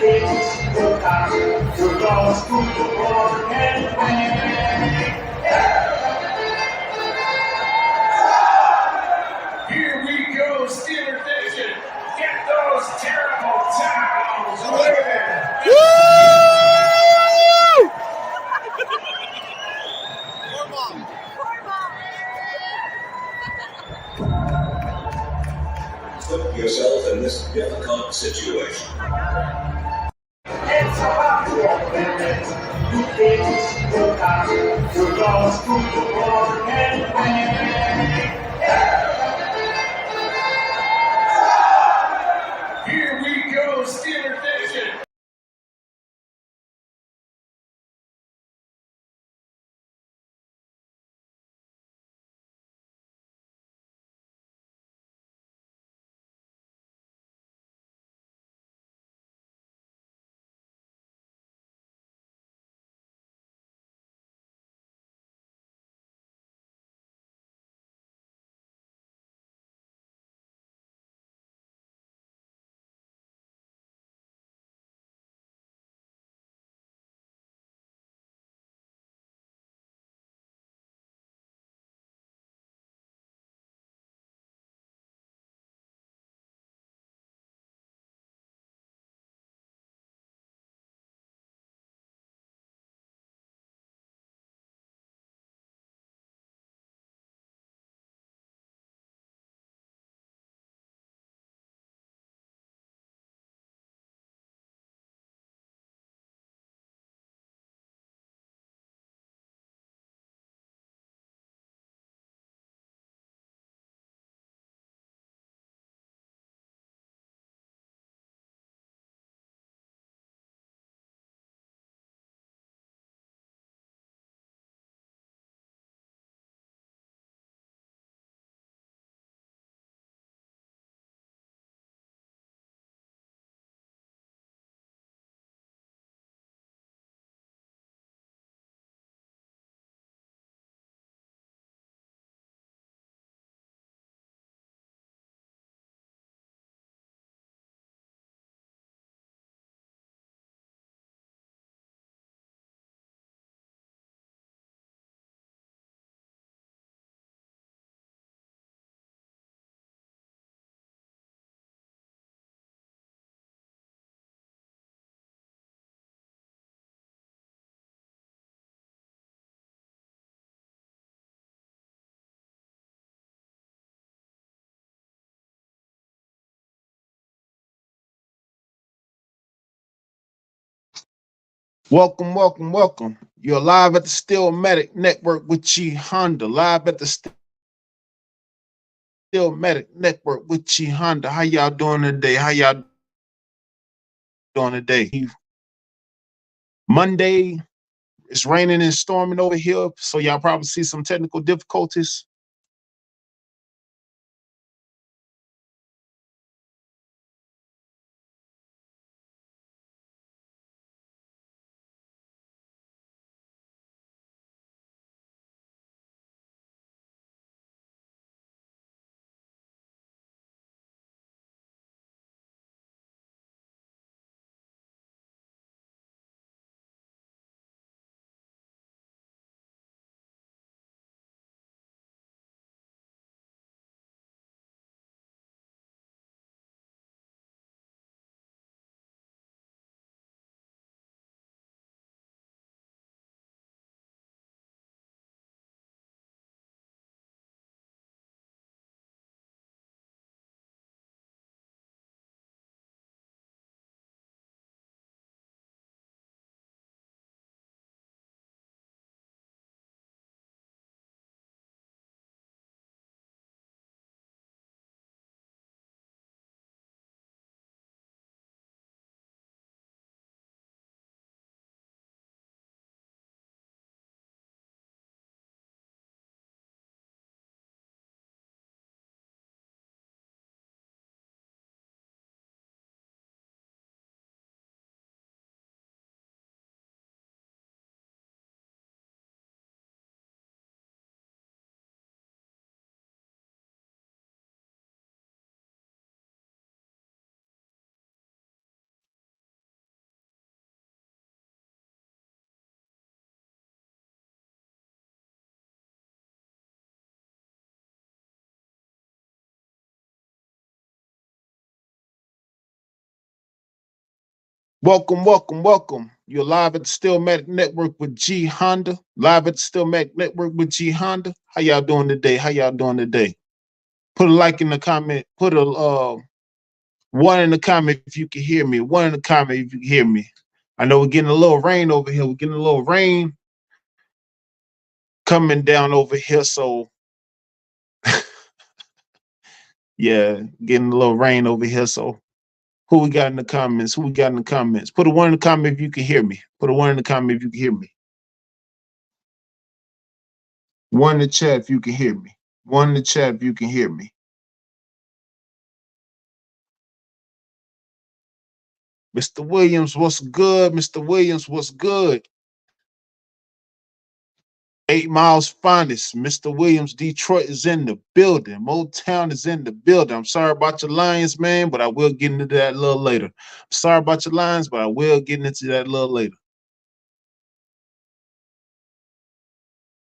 You're lost to the war and pain. Here we go, Steeler Nation. Get those terrible towels waving. Put yourself in this difficult situation. It's about your parents. You think you're lost to the war and pain. Here we go, Steeler Nation. Welcome, welcome, welcome. You're live at the Steelmatic Network with G Honda. Live at the Steelmatic Network with G Honda. How y'all doing today? How y'all doing today? Monday, it's raining and storming over here, so y'all probably see some technical difficulties. Welcome, welcome, welcome. You're live at the Steelmatic Network with G Honda. Live at the Steelmatic Network with G Honda. How y'all doing today? How y'all doing today? Put a like in the comment. Put a one in the comment if you can hear me. One in the comment if you can hear me. I know we're getting a little rain over here. We're getting a little rain coming down over here. So yeah, getting a little rain over here. So who we got in the comments? Who we got in the comments? Put a one in the comment if you can hear me. Put a one in the comment if you can hear me. One in the chat if you can hear me. One in the chat if you can hear me. Mr. Williams, what's good? Mr. Williams, what's good? 8 Miles finest. Mr. Williams, Detroit is in the building. Motown is in the building. I'm sorry about your Lions, man, but I will get into that a little later. I'm sorry about your Lions, but I will get into that a little later.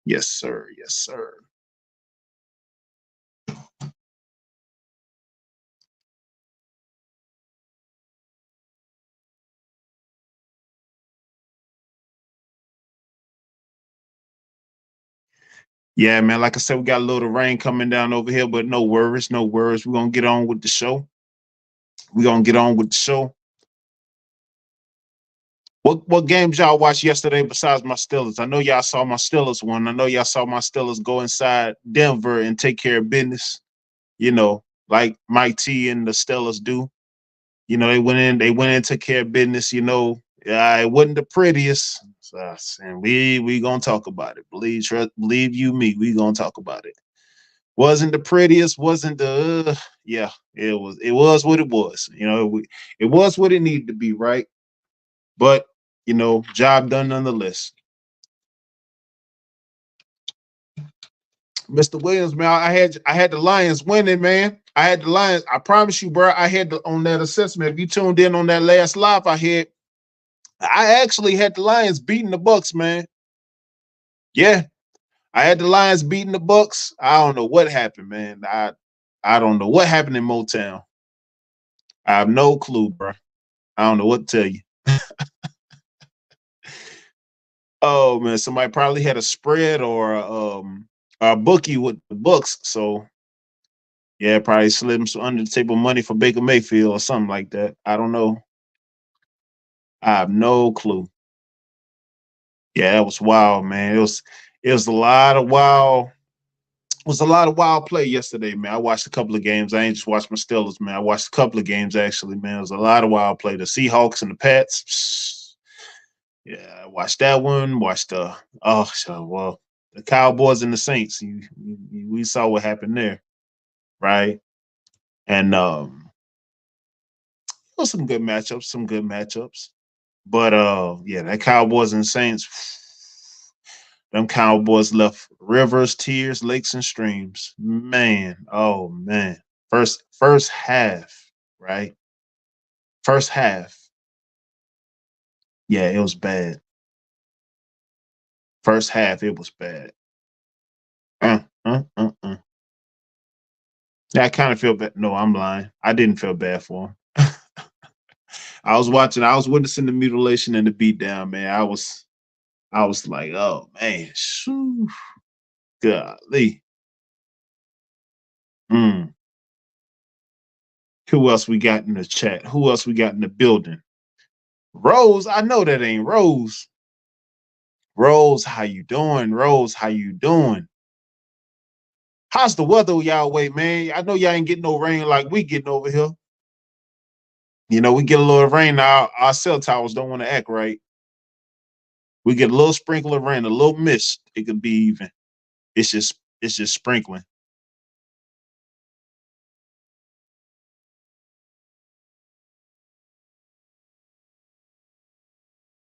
Yes, sir. Yes, sir. Yeah, man. Like I said, we got a little rain coming down over here, but no worries, no worries. We're gonna get on with the show. We're gonna get on with the show. What games y'all watched yesterday besides my Steelers? I know y'all saw my Steelers one. I know y'all saw my Steelers go inside Denver and take care of business. You know, like Mike T and the Steelers do. You know, they went in, took care of business. You know, it wasn't the prettiest. So, and we gonna talk about it. Believe you me, we gonna talk about it. Wasn't the prettiest, wasn't the yeah, it was what it was. You know, it was what it needed to be, right? But you know, job done nonetheless. Mr. Williams, man, I had the Lions winning, man. I had the Lions. I promise you, bro. I had on that assessment. If you tuned in on that last live I actually had the Lions beating the Bucks, man. Yeah, I had the Lions beating the Bucks. I don't know what happened, man. I don't know what happened in Motown. I have no clue, bro. I don't know what to tell you. Oh man, somebody probably had a spread or a bookie with the Bucks. So yeah, probably slid him some under the table money for Baker Mayfield or something like that. I don't know. I have no clue. Yeah, that was wild, man. It was a lot of wild. It was a lot of wild play yesterday, man. I watched a couple of games. I ain't just watched my Steelers, man. I watched a couple of games actually, man. It was a lot of wild play. The Seahawks and the Pats. Yeah, I watched that one. Watched the Cowboys and the Saints. We saw what happened there, right? And it was some good matchups, some good matchups. But yeah, that Cowboys and Saints, them Cowboys left rivers, tears, lakes, and streams. Man, oh man. First half, right? First half. Yeah, it was bad. First half, it was bad. Uh, uh, uh, uh. Yeah, I kind of feel bad. No, I'm lying. I didn't feel bad for him. I was witnessing the mutilation and the beatdown, man. I was like, oh man, shoo, golly. Mm. Who else we got in the chat? Who else we got in the building? Rose, I know that ain't Rose. Rose, how you doing? Rose, how you doing? How's the weather y'all way, man? I know y'all ain't getting no rain like we getting over here. You know, we get a little rain now. Our cell towers don't want to act right. We get a little sprinkle of rain, a little mist. It could be even. It's just sprinkling.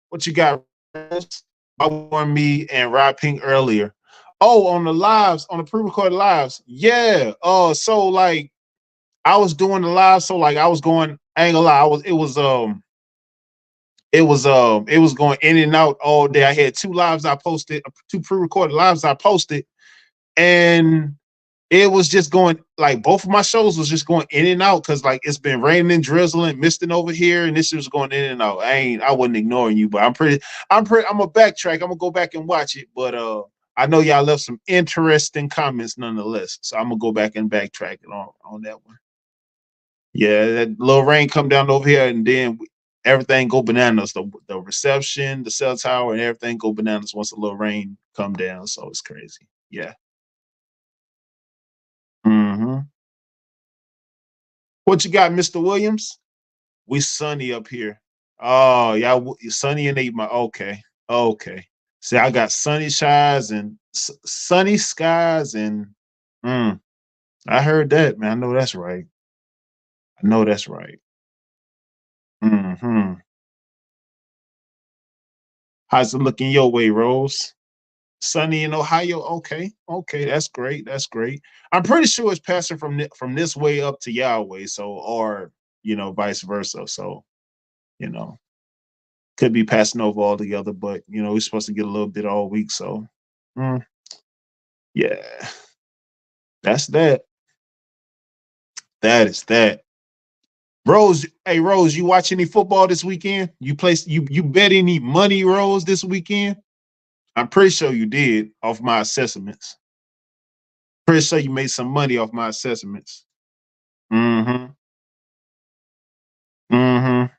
What you got? I warned me and Rod Pink earlier. Oh, on the lives, on the pre-recorded lives. Yeah. So like I was doing the live, so like I was going, I ain't gonna lie, it was going in and out all day. I had two lives I posted, two pre-recorded lives I posted, and it was just going like both of my shows was just going in and out because like it's been raining, drizzling, misting over here, and this was going in and out. I wasn't ignoring you, but I'm a backtrack. I'm gonna go back and watch it, but I know y'all left some interesting comments nonetheless, so I'm gonna go back and backtrack it on that one. Yeah, that little rain come down over here, and then everything go bananas. The reception, the cell tower, and everything go bananas once a little rain come down. So it's crazy. Yeah. Hmm. What you got, Mr. Williams? We sunny up here. Oh, yeah, sunny and 8 Mile. Okay, okay. See, I got sunny skies and sunny skies and mm, I heard that, man. I know that's right. I know that's right. Hmm. How's it looking your way, Rose? Sunny in Ohio. Okay, okay, that's great. That's great. I'm pretty sure it's passing from this way up to Yahweh. So, or vice versa. So, you know, could be passing over altogether, but we're supposed to get a little bit all week. So, mm, yeah, that's that. That is that. Rose, hey Rose, you watch any football this weekend? You bet any money, Rose, this weekend? I'm pretty sure you did off my assessments. Pretty sure you made some money off my assessments. Mm-hmm. Mm-hmm.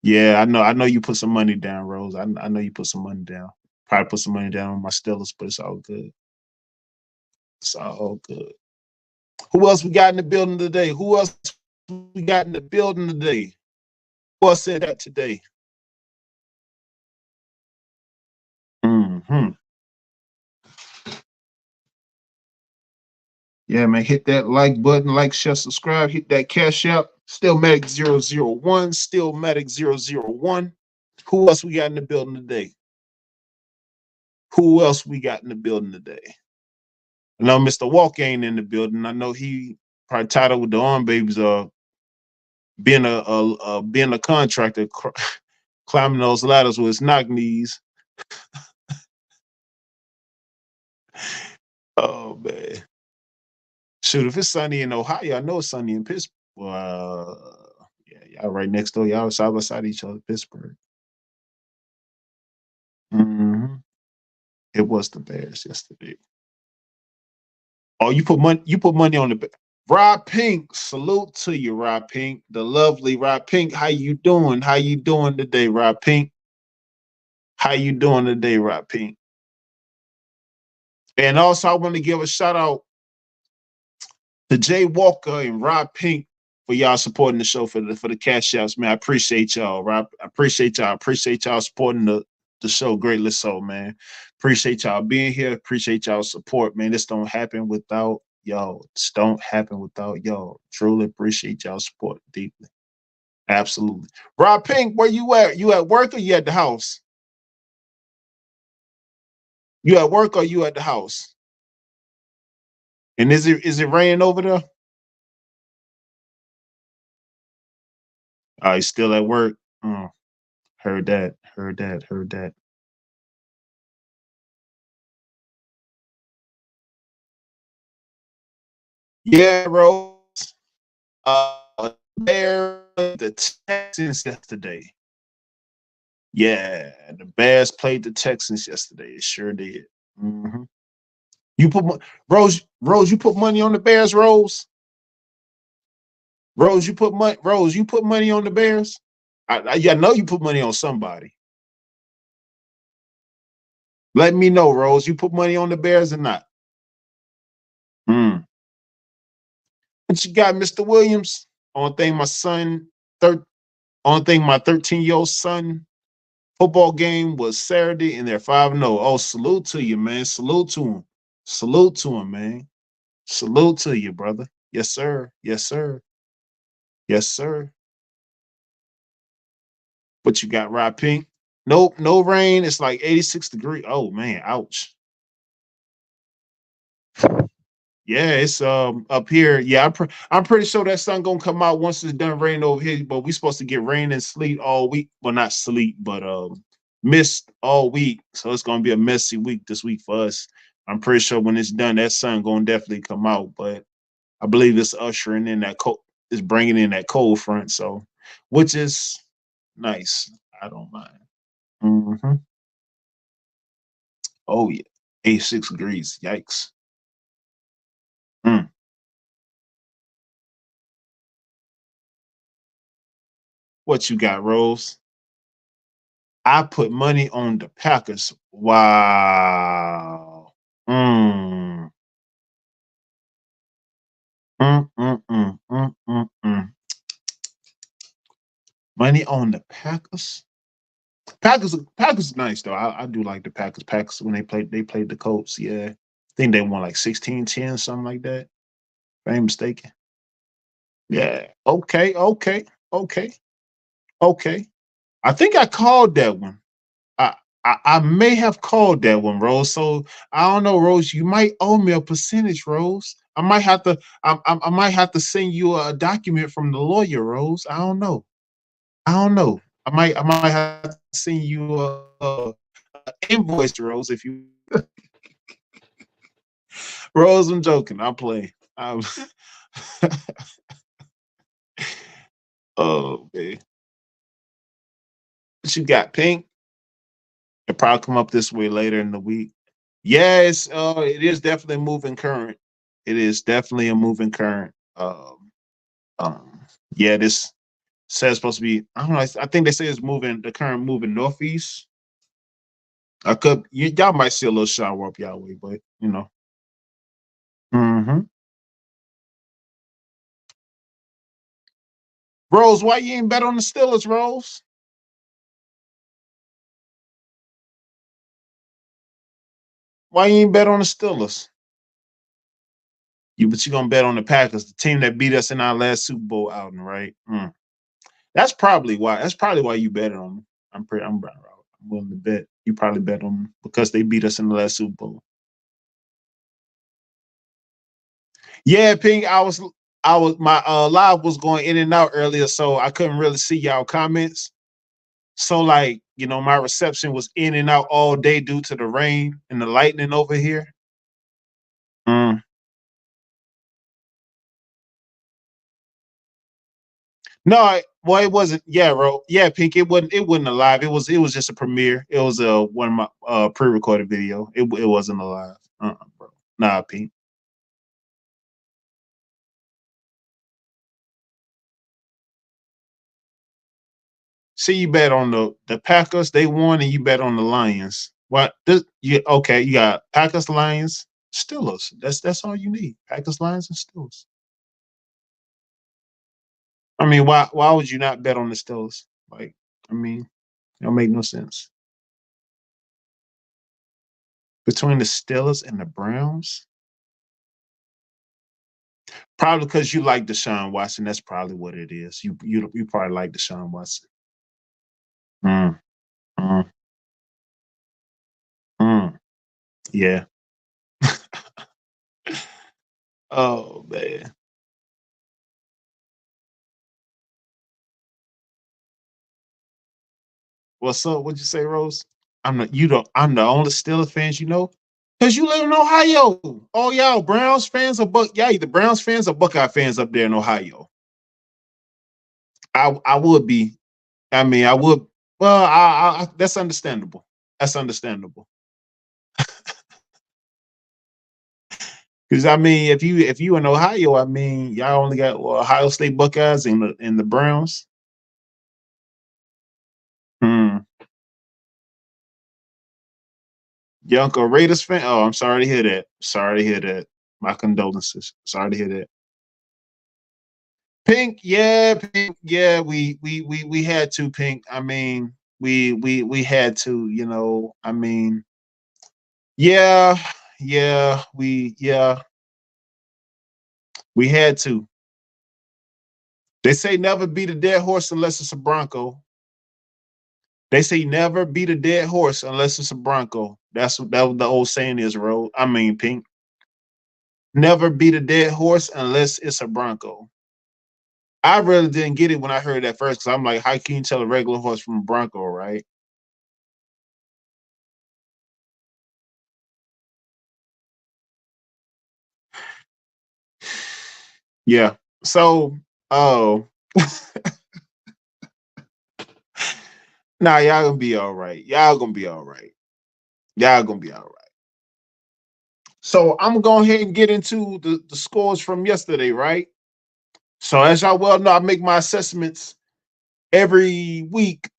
Yeah, I know. I know you put some money down, Rose. I know you put some money down. Probably put some money down on my Steelers, but it's all good. It's all good. Who else we got in the building today? Who else we got in the building today? Who else said that today? Mm-hmm. Yeah, man. Hit that like button, like, share, subscribe, hit that cash out. Steelmatic 001, Steelmatic 001. Who else we got in the building today? Who else we got in the building today? I know Mr. Walk ain't in the building. I know he probably tied up with the arm babies being a contractor climbing those ladders with his knock knees. Oh man. Shoot, if it's sunny in Ohio, I know it's sunny in Pittsburgh. Yeah, y'all right next door. Y'all side by side each other, Pittsburgh. Hmm. It was the Bears yesterday. Oh, you put money. You put money on the Rob Pink. Salute to you, Rob Pink. The lovely Rob Pink. How you doing? How you doing today, Rob Pink? How you doing today, Rob Pink? And also, I want to give a shout out to Jay Walker and Rob Pink for y'all supporting the show for the cash outs, man. I appreciate y'all, Rob. I appreciate y'all. I appreciate y'all supporting the show greatly so, man. Appreciate y'all being here. Appreciate y'all support, man. This don't happen without y'all. This don't happen without y'all. Truly appreciate y'all support deeply. Absolutely. Rob Pink, where you at? You at work or you at the house? You at work or you at the house? And is it raining over there? You still at work? Mm, heard that. Heard that. Heard that. Yeah, Rose. Bears the Texans yesterday. Yeah, the Bears played the Texans yesterday. It sure did. Hmm. You put Rose. Rose, you put money on the Bears. Rose. Rose, you put money. Rose, you put money on the Bears. I know you put money on somebody. Let me know, Rose. You put money on the Bears or not? Mm. What you got, Mr. Williams? On thing, my son. On thing, my 13-year-old son. Football game was Saturday, and they're 5-0. Oh, salute to you, man. Salute to him. Salute to him, man. Salute to you, brother. Yes, sir. Yes, sir. Yes, sir. What you got, Rob Pink? Nope, no rain. It's like 86 degrees. Oh man, ouch. Yeah, it's up here. Yeah, I'm pretty sure that sun gonna come out once it's done raining over here. But we supposed to get rain and sleet all week. Well, not sleet, but mist all week. So it's gonna be a messy week this week for us. I'm pretty sure when it's done, that sun gonna definitely come out. But I believe it's ushering in that cold, is bringing in that cold front. So, which is nice. I don't mind. Hmm. Oh yeah, 86 degrees. Yikes. Mm. What you got, Rose? I put money on the Packers. Wow. Mm. Mm, mm, mm, mm, mm, mm. Money on the Packers. Packers is nice though. I do like the Packers. Packers when they played the Colts. Yeah, I think they won like 16-10, something like that. If I ain't mistaken. Yeah. Okay. Okay. Okay. Okay. I think I called that one. I, I may have called that one, Rose. So I don't know, Rose. You might owe me a percentage, Rose. I might have to. I might have to send you a document from the lawyer, Rose. I don't know. I don't know. I might have to send you a invoice, Rose. If you Rose, I'm joking. I'll play. Oh man, what you got, Pink? It'll probably come up this way later in the week. Yes, it is definitely a moving current. It is definitely a moving current. Um, yeah, this says supposed to be. I don't know. I think they say it's moving. The current moving northeast. I could. Y'all might see a little shower up y'all way, but you know. Mm-hmm. Rose, why you ain't bet on the Steelers, Rose? Why you ain't bet on the Steelers? But you gonna bet on the Packers, the team that beat us in our last Super Bowl outing, right? Mm. That's probably why. That's probably why you bet on them. I'm willing to bet you probably bet on them because they beat us in the last Super Bowl. Yeah, Ping. I was my live was going in and out earlier, so I couldn't really see y'all comments. So like, my reception was in and out all day due to the rain and the lightning over here. Mm. No, well, it wasn't. Yeah, bro. Yeah, Pink. It wasn't. It wasn't alive. It was just a premiere. It was one of my pre-recorded video. It wasn't alive. Bro. Nah, Pink. See, you bet on the Packers. They won, and you bet on the Lions. What? You okay? You got Packers, Lions, Steelers. That's all you need. Packers, Lions, and Steelers. I mean, why would you not bet on the Steelers? Like, I mean, it don't make no sense. Between the Steelers and the Browns, probably because you like Deshaun Watson. That's probably what it is. You probably like Deshaun Watson. Mm, mm, mm. Yeah. Oh man. What's up? What'd you say, Rose? I'm the only Steelers fans you know. Cause you live in Ohio. Oh y'all Browns fans or the Browns fans or Buckeye fans up there in Ohio. I would be. I mean, I would. Well, that's understandable. That's understandable. Because I mean, if you in Ohio, I mean, y'all only got Ohio State Buckeyes and the Browns. Hmm. Your Uncle Raiders fan. Oh, I'm sorry to hear that. Sorry to hear that. My condolences. Sorry to hear that. Pink, yeah, Pink, yeah. We had to, Pink. I mean, we had to. I mean, yeah, we had to. They say never beat a dead horse unless it's a Bronco. They say never beat a dead horse unless it's a Bronco. That's what the old saying is, Road. I mean, Pink. Never beat a dead horse unless it's a Bronco. I really didn't get it when I heard that first because I'm like, how can you tell a regular horse from a Bronco, right? Yeah. So, oh, nah, y'all gonna be all right. Y'all gonna be all right. Y'all gonna be all right. So I'm gonna go ahead and get into the scores from yesterday, right? So as y'all well know, I make my assessments every week,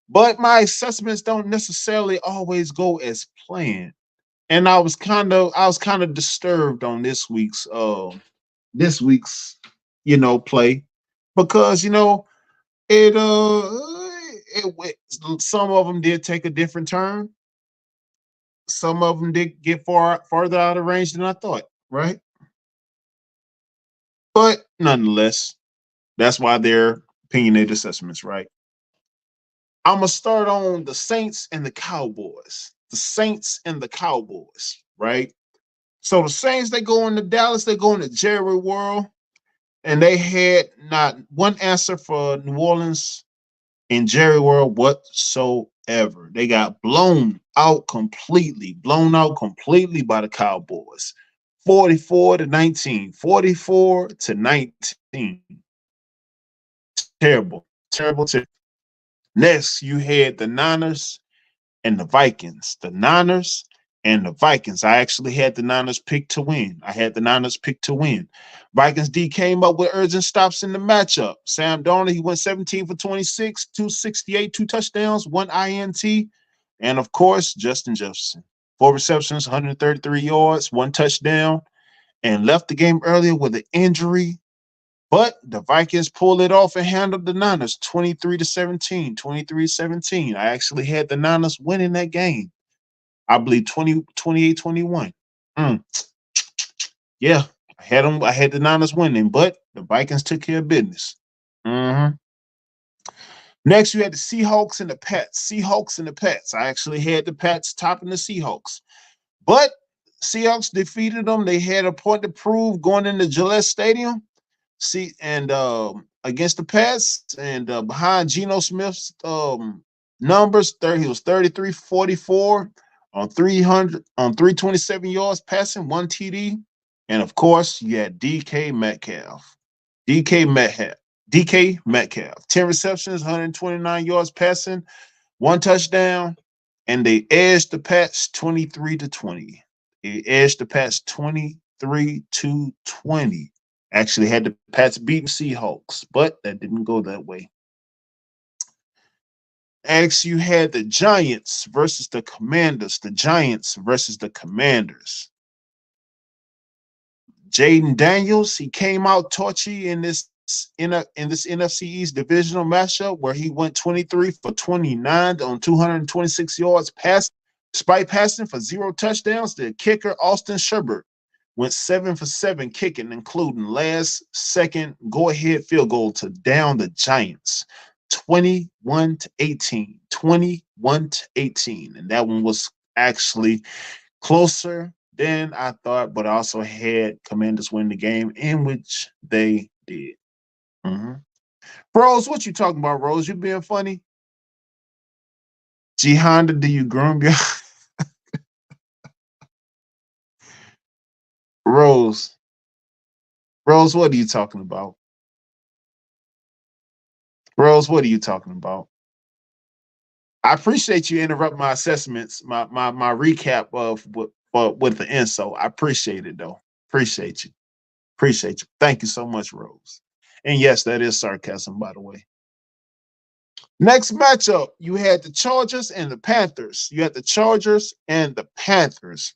but my assessments don't necessarily always go as planned. And I was kind of disturbed on this week's play because it some of them did take a different turn. Some of them did get farther out of range than I thought, right? But nonetheless, that's why they're opinionated assessments, right? I'm gonna start on the Saints and the Cowboys. The Saints and the Cowboys, right? So the Saints, they go into Dallas, they go into Jerry World, and they had not one answer for New Orleans in Jerry World whatsoever. They got blown out completely by the Cowboys. 44 to 19. 44 to 19. Terrible. Terrible. Terrible. Next, you had the Niners and the Vikings. The Niners and the Vikings. I actually had the Niners picked to win. I had the Niners picked to win. Vikings D came up with urgent stops in the matchup. Sam Darnold, he went 17 for 26, 268, two touchdowns, one INT. And of course, Justin Jefferson. Four receptions, 133 yards, one touchdown, and left the game earlier with an injury. But the Vikings pulled it off and handled the Niners 23 to 17, 23-17. I actually had the Niners winning that game. I believe 28-21. Mm, yeah, I had the Niners winning, but the Vikings took care of business. Mm-hmm. Next, you had the Seahawks and the Pats. Seahawks and the Pats. I actually had the Pats topping the Seahawks. But Seahawks defeated them. They had a point to prove going into Gillette Stadium. See, and against the Pats and behind Geno Smith's numbers, he was 33-44 on 327 yards passing, one TD. And of course, you had DK Metcalf. DK Metcalf. DK Metcalf. 10 receptions, 129 yards passing, one touchdown, and they edged the Pats 23 to 20. They edged the Pats 23 to 20. Actually had the Pats beating Seahawks, but that didn't go that way. Next, you had the Giants versus the Commanders. The Giants versus the Commanders. Jaden Daniels, he came out torchy in this NFC East divisional matchup where he went 23 for 29 on 226 yards pass, despite passing for zero touchdowns. The kicker Austin Sherbert went 7 for 7 kicking, including last second go-ahead field goal to down the Giants 21 to 18. 21 to 18. And that one was actually closer than I thought, but I also had Commanders win the game, in which they did. Mm-hmm. Rose, what you talking about, Rose? You being funny? G Honda, do you groom your Rose? Rose, what are you talking about? Rose, what are you talking about? I appreciate you interrupt my assessments, my recap of with the insult. I appreciate it though. Appreciate you. Appreciate you. Thank you so much, Rose. And yes, that is sarcasm, by the way. Next matchup, you had the Chargers and the Panthers. You had the Chargers and the Panthers.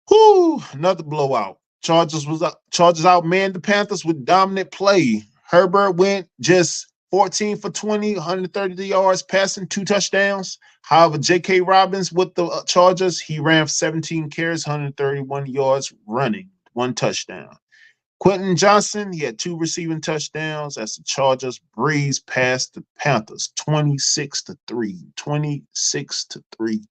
Whoo, another blowout. Chargers outmanned the Panthers with dominant play. Herbert went just 14 for 20, 130 yards passing, two touchdowns. However, J.K. Robbins with the Chargers, he ran 17 carries, 131 yards running, one touchdown. Quentin Johnson, he had two receiving touchdowns as the Chargers breezed past the Panthers 26 to 3. 26 to 3.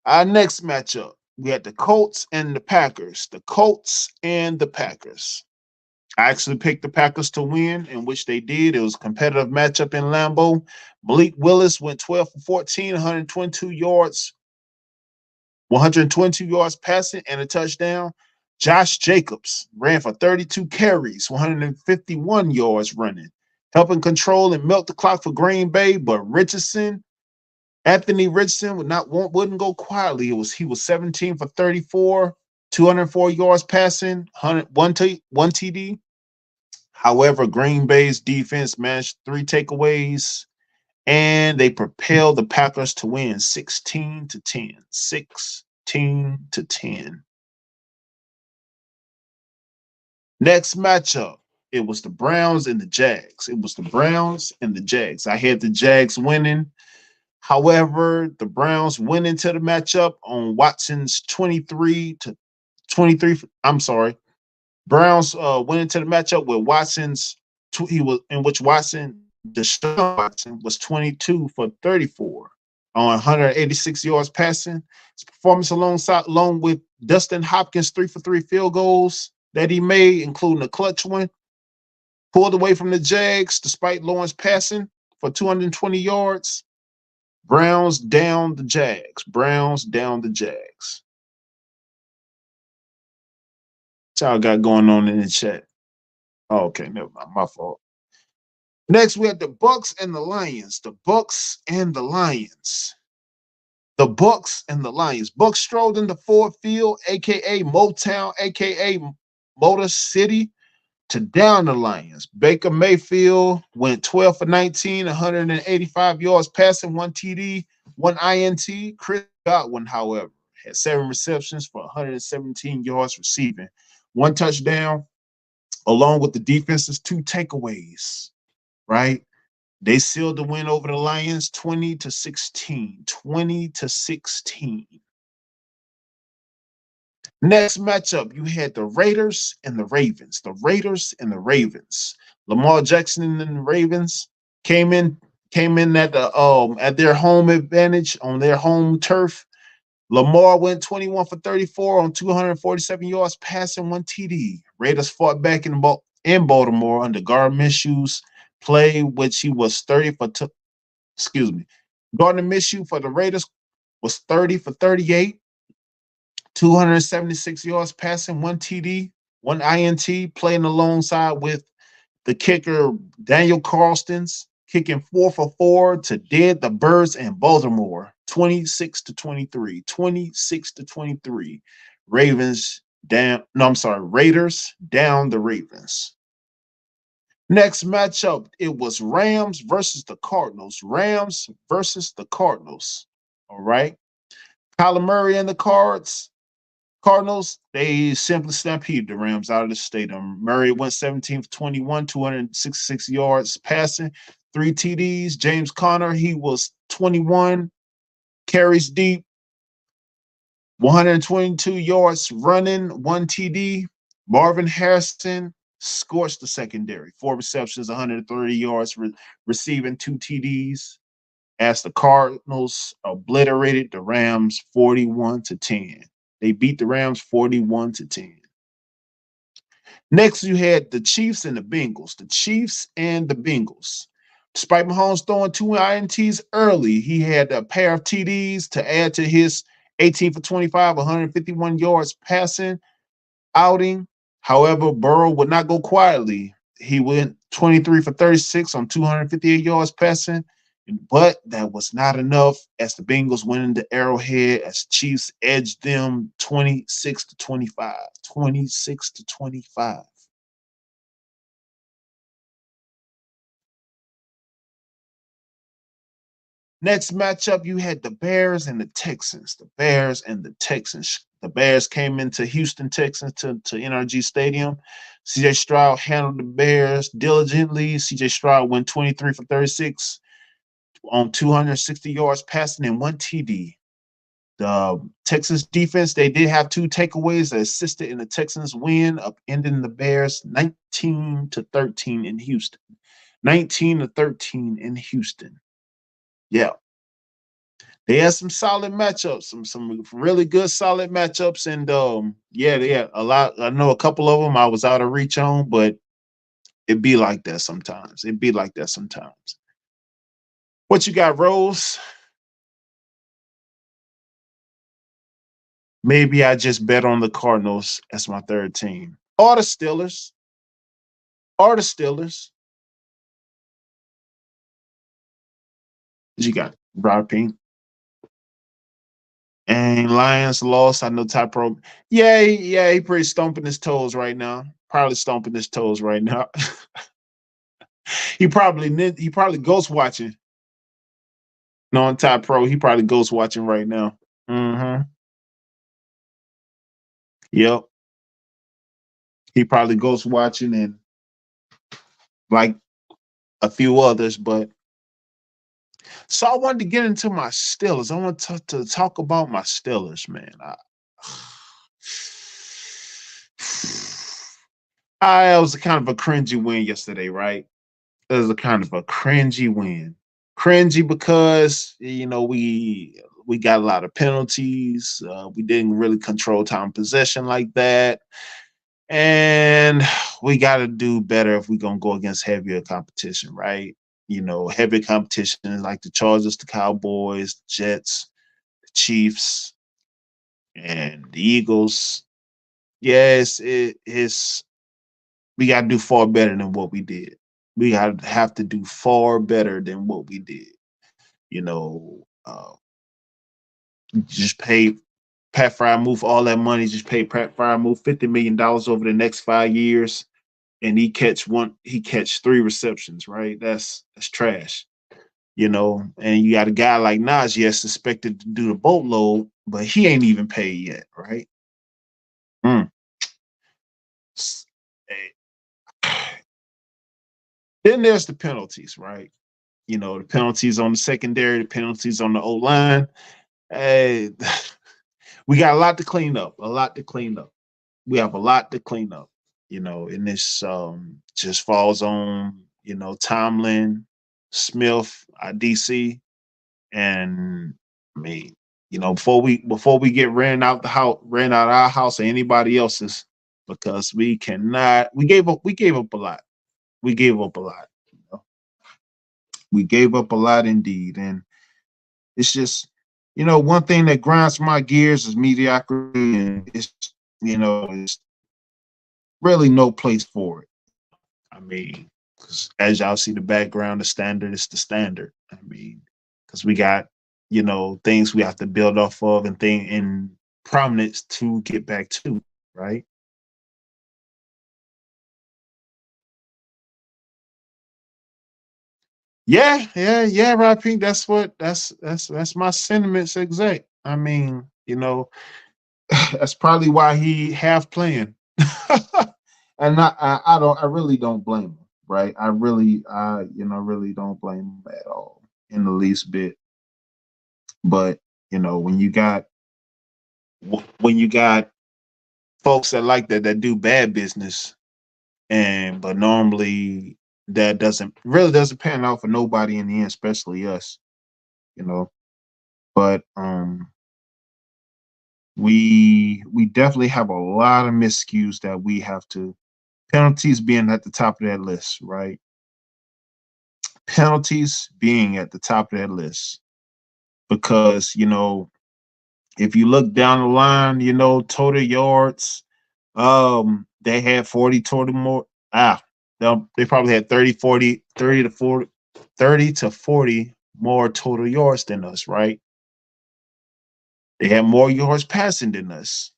Our next matchup, we had the Colts and the Packers. The Colts and the Packers. I actually picked the Packers to win, in which they did. It was a competitive matchup in Lambeau. Malik Willis went 12 for 14, 122 yards, 122 yards passing and a touchdown. Josh Jacobs ran for 32 carries, 151 yards running, helping control and milk the clock for Green Bay. But Anthony Richardson wouldn't go quietly. He was 17 for 34, 204 yards passing, one TD. However, Green Bay's defense managed 3 takeaways, and they propelled the Packers to win 16-10. 16-10. Next matchup, it was the Browns and the Jags. I had the Jags winning. However, the Browns went into the matchup on Watson's 23 to 23. I'm sorry. Browns went into the matchup with Deshaun Watson was 22 for 34 on 186 yards passing. His performance along with Dustin Hopkins' 3 for 3 field goals that he made, including a clutch one, pulled away from the Jags despite Lawrence passing for 220 yards. Browns down the Jags. What y'all got going on in the chat? Oh, okay, never mind. My fault. Next, we had the Bucks and the Lions. Bucks strolled into Ford Field, aka Motown, aka Motor City, to down the Lions. Baker Mayfield went 12 for 19, 185 yards passing, 1 TD, 1 INT. Chris Godwin, however, had 7 receptions for 117 yards receiving, 1 touchdown, along with the defense's 2 takeaways, right? They sealed the win over the Lions 20-16. 20-16. Next matchup, you had the Raiders and the Ravens. Lamar Jackson and the Ravens came in at their home advantage on their home turf. Lamar went 21 for 34 on 247 yards passing, 1 TD. Raiders fought back in Baltimore under Gardner Minshew's play, which he was 30 for Gardner Minshew for the Raiders was 30 for 38, 276 yards passing, 1 TD, 1 INT, playing alongside with the kicker Daniel Carlston's kicking 4 for 4 to dead the Birds in Baltimore, 26-23. 26-23. Raiders down the Ravens. Next matchup, it was Rams versus the Cardinals. All right. Kyler Murray and the Cardinals, they simply stampeded the Rams out of the stadium. Murray went 17 for 21, 266 yards passing, 3 TDs. James Conner, he was 21 carries deep, 122 yards running, 1 TD. Marvin Harrison scorched the secondary, 4 receptions, 130 yards receiving, 2 TDs. As the Cardinals obliterated the Rams 41-10. They beat the Rams 41-10. Next, you had the Chiefs and the Bengals. Despite Mahomes throwing 2 INTs early, he had a pair of TDs to add to his 18 for 25, 151 yards passing outing. However, Burrow would not go quietly. He went 23 for 36 on 258 yards passing, but that was not enough as the Bengals went into Arrowhead as Chiefs edged them 26-25. 26-25. Next matchup, you had the Bears and the Texans. The Bears came into Houston, Texas to NRG Stadium. CJ Stroud handled the Bears diligently. CJ Stroud went 23 for 36 on 260 yards passing and 1 TD. The Texans defense, they did have 2 takeaways that assisted in the Texans win, upending the Bears 19-13 in Houston. 19-13 in Houston. Yeah. They had some solid matchups, some really good solid matchups, and they had a lot. I know a couple of them I was out of reach on, but it'd be like that sometimes. What you got, Rose? Maybe I just bet on the Cardinals as my third team. Or the Steelers. Or the Steelers. You got Broad Pink. And Lions lost. I know Ty Pro. Yeah, yeah, he pretty stomping his toes right now. Probably stomping his toes right now. he probably ghost watching. Non Ty Pro. He probably ghost watching right now. Mm-hmm. Yep. He probably ghost watching and like a few others, but so I wanted to get into my Steelers. I want to talk about my Steelers, man. I was kind of a cringy win yesterday, right? It was a kind of a cringy win. Cringy because we got a lot of penalties. We didn't really control time possession like that, and we got to do better if we're gonna go against heavier competition, right? Heavy competition like the Chargers, the Cowboys, Jets, the Chiefs, and the Eagles. Yes, it's we got to do far better than what we did. We have to do far better than what we did. Just pay Pat Frymouth all that money. Just pay Pat Frymouth $50 million over the next 5 years, and he catch three receptions. Right? That's trash. And you got a guy like Najee suspected to do the boatload, but he ain't even paid yet. Right? Mm. Then there's the penalties, right? The penalties on the secondary, the penalties on the O line. Hey, we got a lot to clean up. A lot to clean up. We have a lot to clean up. And this just falls on Tomlin, Smith, DC, and me. Before we get ran out of our house or anybody else's, because we cannot. We gave up a lot. We gave up a lot. We gave up a lot indeed, and it's just one thing that grinds my gears is mediocrity, and it's really no place for it. I mean, because as y'all see the background, the standard is the standard. I mean, because we got things we have to build off of and thing in prominence to get back to, right? Yeah, yeah, yeah, Rod Pink. That's my sentiments exact. I mean, that's probably why he half playing. And I really don't blame him, right? I really don't blame him at all in the least bit. But when you got folks that like that do bad business, but normally that doesn't pan out for nobody in the end, especially us, you know. But we definitely have a lot of miscues that we have to penalties being at the top of that list, right? Penalties being at the top of that list because if you look down the line, total yards, they had 40 total more. They probably had 30 to 40, 30 to 40 more total yards than us, right? They had more yards passing than us.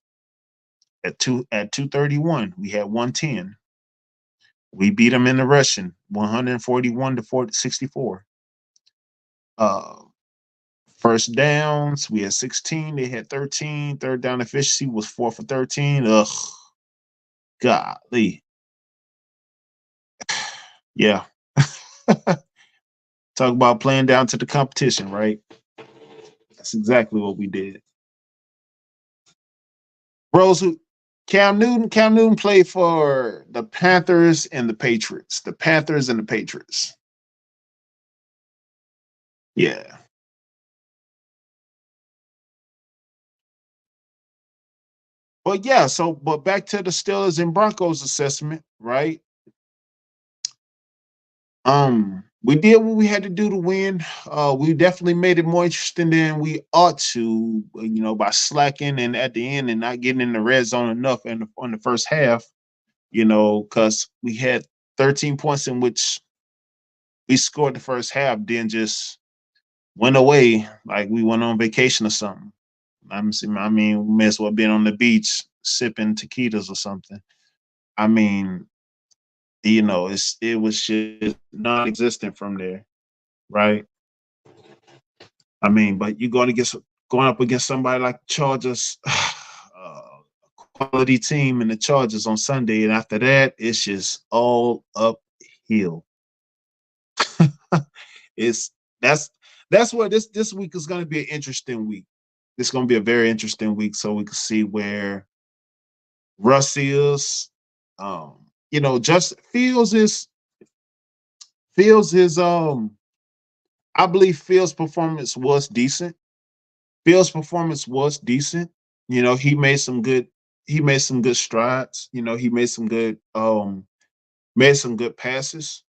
At 231, we had 110. We beat them in the rushing, 141 to 64. Uh, First downs, we had 16. They had 13. Third down efficiency was 4 for 13. Ugh, golly. Yeah. Talk about playing down to the competition, right? That's exactly what we did. Rose, Cam Newton played for the Panthers and the Patriots. The Panthers and the Patriots. Yeah. But yeah, but back to the Steelers and Broncos assessment, right? we did what we had to do to win. We definitely made it more interesting than we ought to, by slacking and at the end and not getting in the red zone enough on the first half, because we had 13 points in which we scored the first half, then just went away like we went on vacation or something. I mean, we may as well been on the beach sipping taquitos or something. I mean, it was just non-existent from there, right? I mean, but you're going up against somebody like Chargers, quality team, and the Chargers on Sunday, and after that, it's just all uphill. it's that's that's what this week is going to be an interesting week. It's going to be a very interesting week, so we can see where Russ is. Just Fields is I believe Fields' performance was decent. Fields' performance was decent. He made some good strides. He made some good passes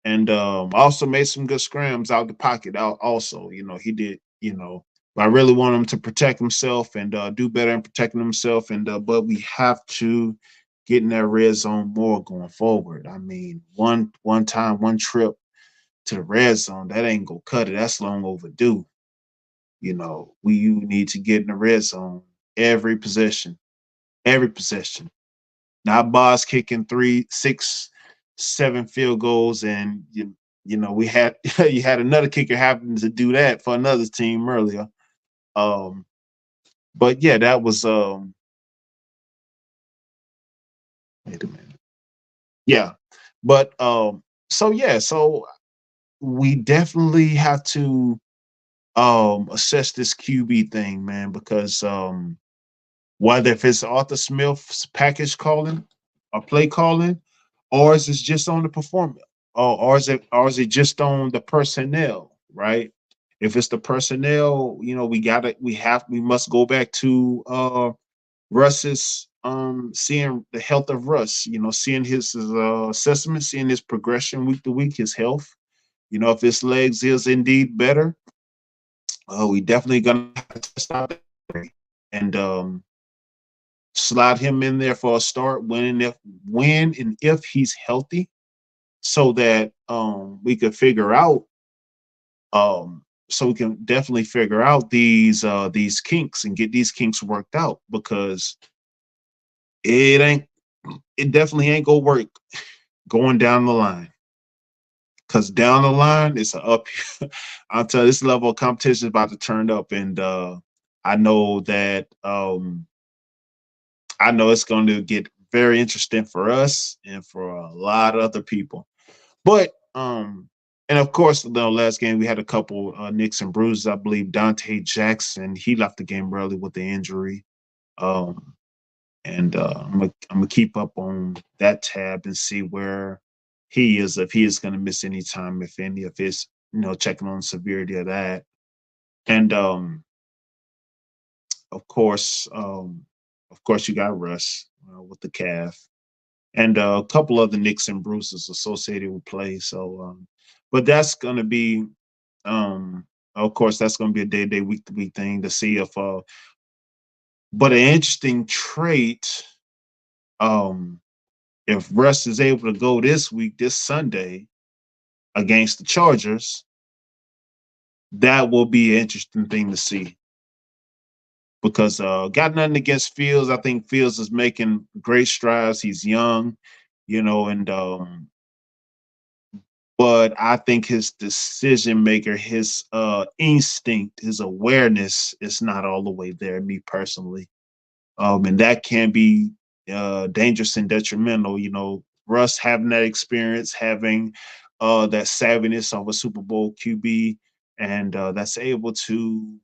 and also made some good scrams out the pocket out also. He did, but I really want him to protect himself and do better in protecting himself and but we have to get in that red zone more going forward. I mean, one trip to the red zone, that ain't gonna cut it. That's long overdue. You need to get in the red zone every possession, every possession. Not boss kicking three, six, seven field goals, and we had you had another kicker happen to do that for another team earlier. Um, but yeah, that was wait a minute. Yeah, but so we definitely have to assess this QB thing, man, because whether if it's Arthur Smith's package calling or play calling, or is it just on the performance, or is it just on the personnel, right? If it's the personnel, we must go back to Russ's seeing the health of Russ, seeing his assessment, seeing his progression week to week, his health. If his legs is indeed better, we definitely gonna have to test out that and slide him in there for a start when and if he's healthy, so that we could figure out so we can definitely figure out these kinks and get these kinks worked out because it ain't it definitely ain't gonna work going down the line. Cause down the line it's a up. I'll tell you, this level of competition is about to turn up, and I know that I know it's going to get very interesting for us and for a lot of other people. But and of course, the last game we had a couple nicks and bruises. I believe Dante Jackson he left the game early with the injury. Um, and I'm gonna keep up on that tab and see where he is if he is going to miss any time, if any, if it's checking on the severity of that. And of course, you got Russ with the calf and a couple other nicks and bruises associated with play. So, but that's going to be, of course, that's going to be a day-to-day, week-to-week thing to see if. But an interesting trait, um, if Russ is able to go this week, this Sunday against the Chargers, that will be an interesting thing to see. Because got nothing against Fields. I think Fields is making great strides. He's young, and but I think his decision maker, his instinct, his awareness is not all the way there, me personally. And that can be dangerous and detrimental. Russ having that experience, having that savviness of a Super Bowl QB, and that's able to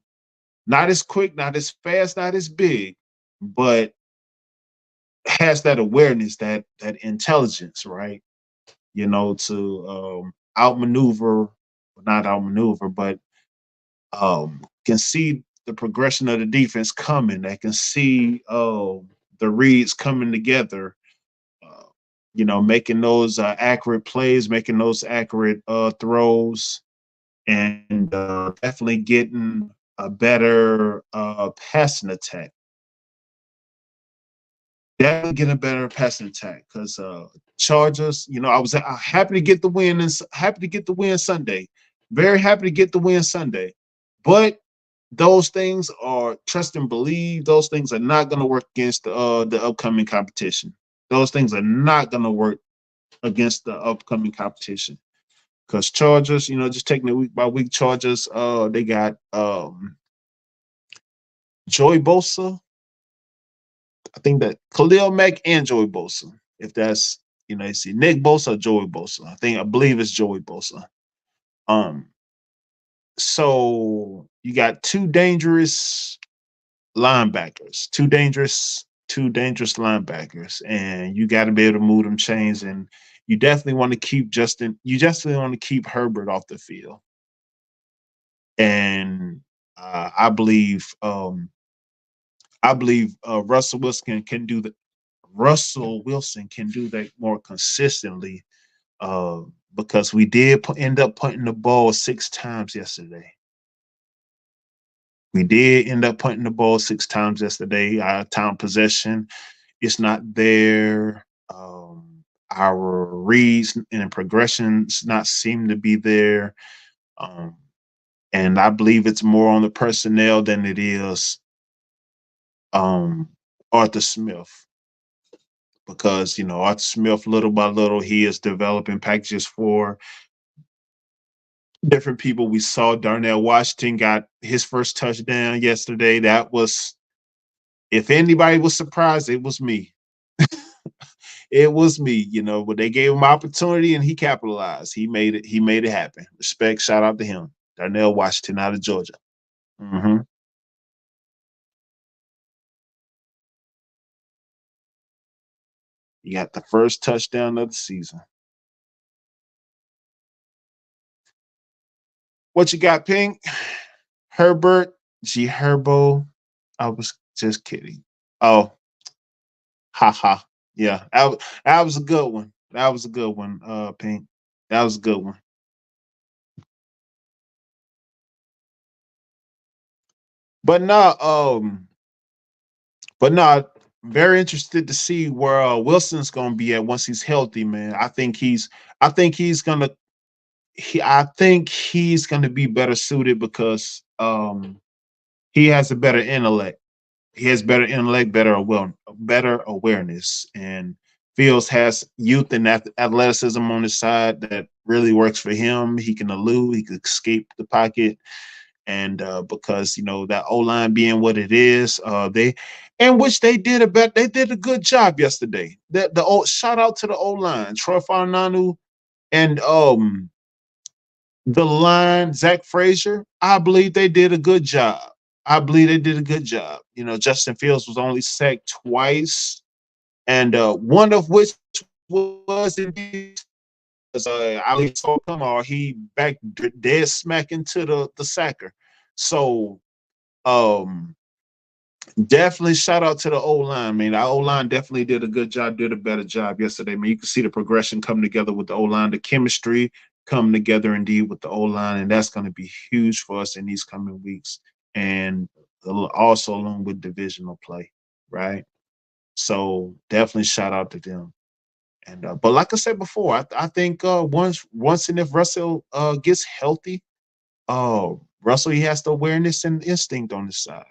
not as quick, not as fast, not as big, but has that awareness, that intelligence, right? To outmaneuver, not outmaneuver, but can see the progression of the defense coming. That can see the reads coming together. making those accurate plays, making those accurate throws, and definitely getting a better passing attack. Definitely getting a better passing attack because Chargers. I was happy to get the win and happy to get the win Sunday. Very happy to get the win Sunday, but those things are trust and believe. Those things are not going to work against the upcoming competition. Those things are not going to work against the upcoming competition because Chargers, just taking it week by week. Chargers, they got Joey Bosa. I think that Khalil Mack and Joey Bosa. If that's you see Nick Bosa or Joey Bosa. I believe it's Joey Bosa. Um, so you got two dangerous linebackers, and you got to be able to move them chains. And you definitely want to keep Justin. You definitely want to keep Herbert off the field. And I believe Russell Wilson can do that. Russell Wilson can do that more consistently because we did end up punting the ball 6 times yesterday. We did end up punting the ball 6 times yesterday. Our time possession is not there. Our reads and progressions not seem to be there. And I believe it's more on the personnel than it is Arthur Smith. Because Arthur Smith, little by little, he is developing packages for different people. We saw Darnell Washington got his first touchdown yesterday. That was, if anybody was surprised, it was me. It was me, but they gave him opportunity and he capitalized. He made it. He made it happen. Respect. Shout out to him, Darnell Washington out of Georgia. hmm He got the first touchdown of the season. What you got, Pink? Herbert G. Herbo. I was just kidding. Oh, ha. Yeah, that was a good one. That was a good one, Pink. That was a good one. But no, very interested to see where Wilson's gonna be at once he's healthy, man. I think he's gonna I think he's gonna be better suited because he has a better intellect. He has better intellect, better awareness, and Fields has youth and athleticism on his side that really works for him. He can elude, he can escape the pocket, and because that O line being what it is, they in which they did a good job yesterday. The old shout out to the O line, Troy Farinanu and the line, Zach Frazier. I believe they did a good job. I believe they did a good job. Justin Fields was only sacked twice, and one of which was indeed Ali Kamar. He back dead smack into the sacker. So um, definitely shout out to the O line, man. Our O line definitely did a good job, did a better job yesterday, man. You can see the progression come together with the O line, the chemistry come together indeed with the O line, and that's going to be huge for us in these coming weeks, and also along with divisional play, right? So definitely shout out to them. And but like I said before, I think once and if Russell gets healthy, Russell, he has the awareness and instinct on his side.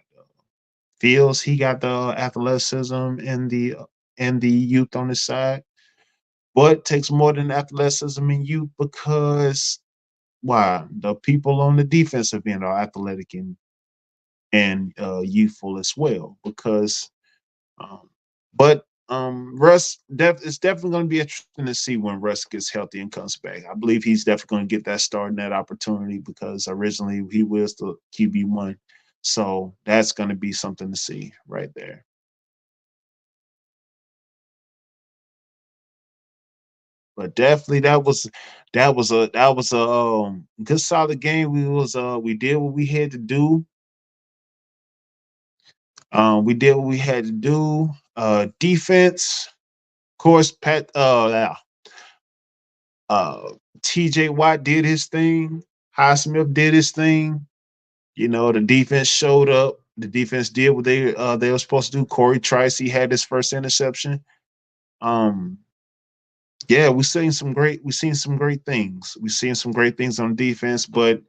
Fields, he got the athleticism and the youth on his side, but takes more than athleticism and youth because why? The people on the defensive end are athletic and youthful as well. Because, but Russ, it's definitely going to be interesting to see when Russ gets healthy and comes back. I believe he's definitely going to get that start and that opportunity because originally he was the QB1. So that's going to be something to see right there. But definitely that was a good solid game. We did what we had to do. We did what we had to do. Defense, course, uh, TJ Watt did his thing. Highsmith did his thing. You know, the defense showed up. The defense did what they were supposed to do. Corey Trice, he had his first interception. Um, yeah, we've seen some great things. We've seen some great things on defense, but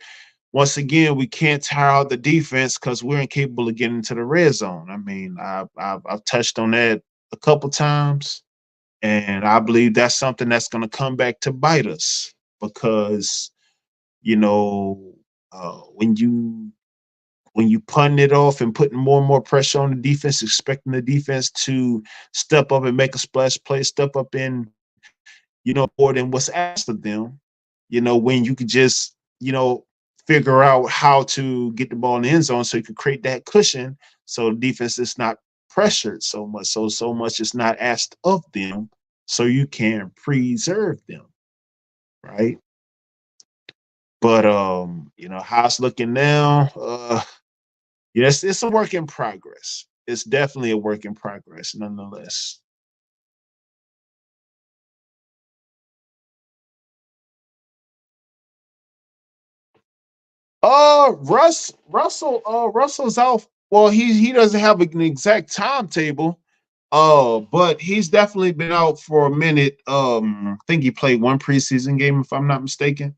once again, we can't tire out the defense because we're incapable of getting into the red zone. I mean, I've touched on that a couple times, and I believe that's something that's going to come back to bite us because you know when you punting it off and putting more and more pressure on the defense, expecting the defense to step up and make a splash play, step up in more than what's asked of them. When you could just figure out how to get the ball in the end zone so you could create that cushion so the defense is not pressured so much, so much is not asked of them, so you can preserve them, right? But how it's looking now, yes, it's a work in progress. It's definitely a work in progress, nonetheless. Russell's out. Well, he doesn't have an exact timetable. But he's definitely been out for a minute. I think he played one preseason game, if I'm not mistaken.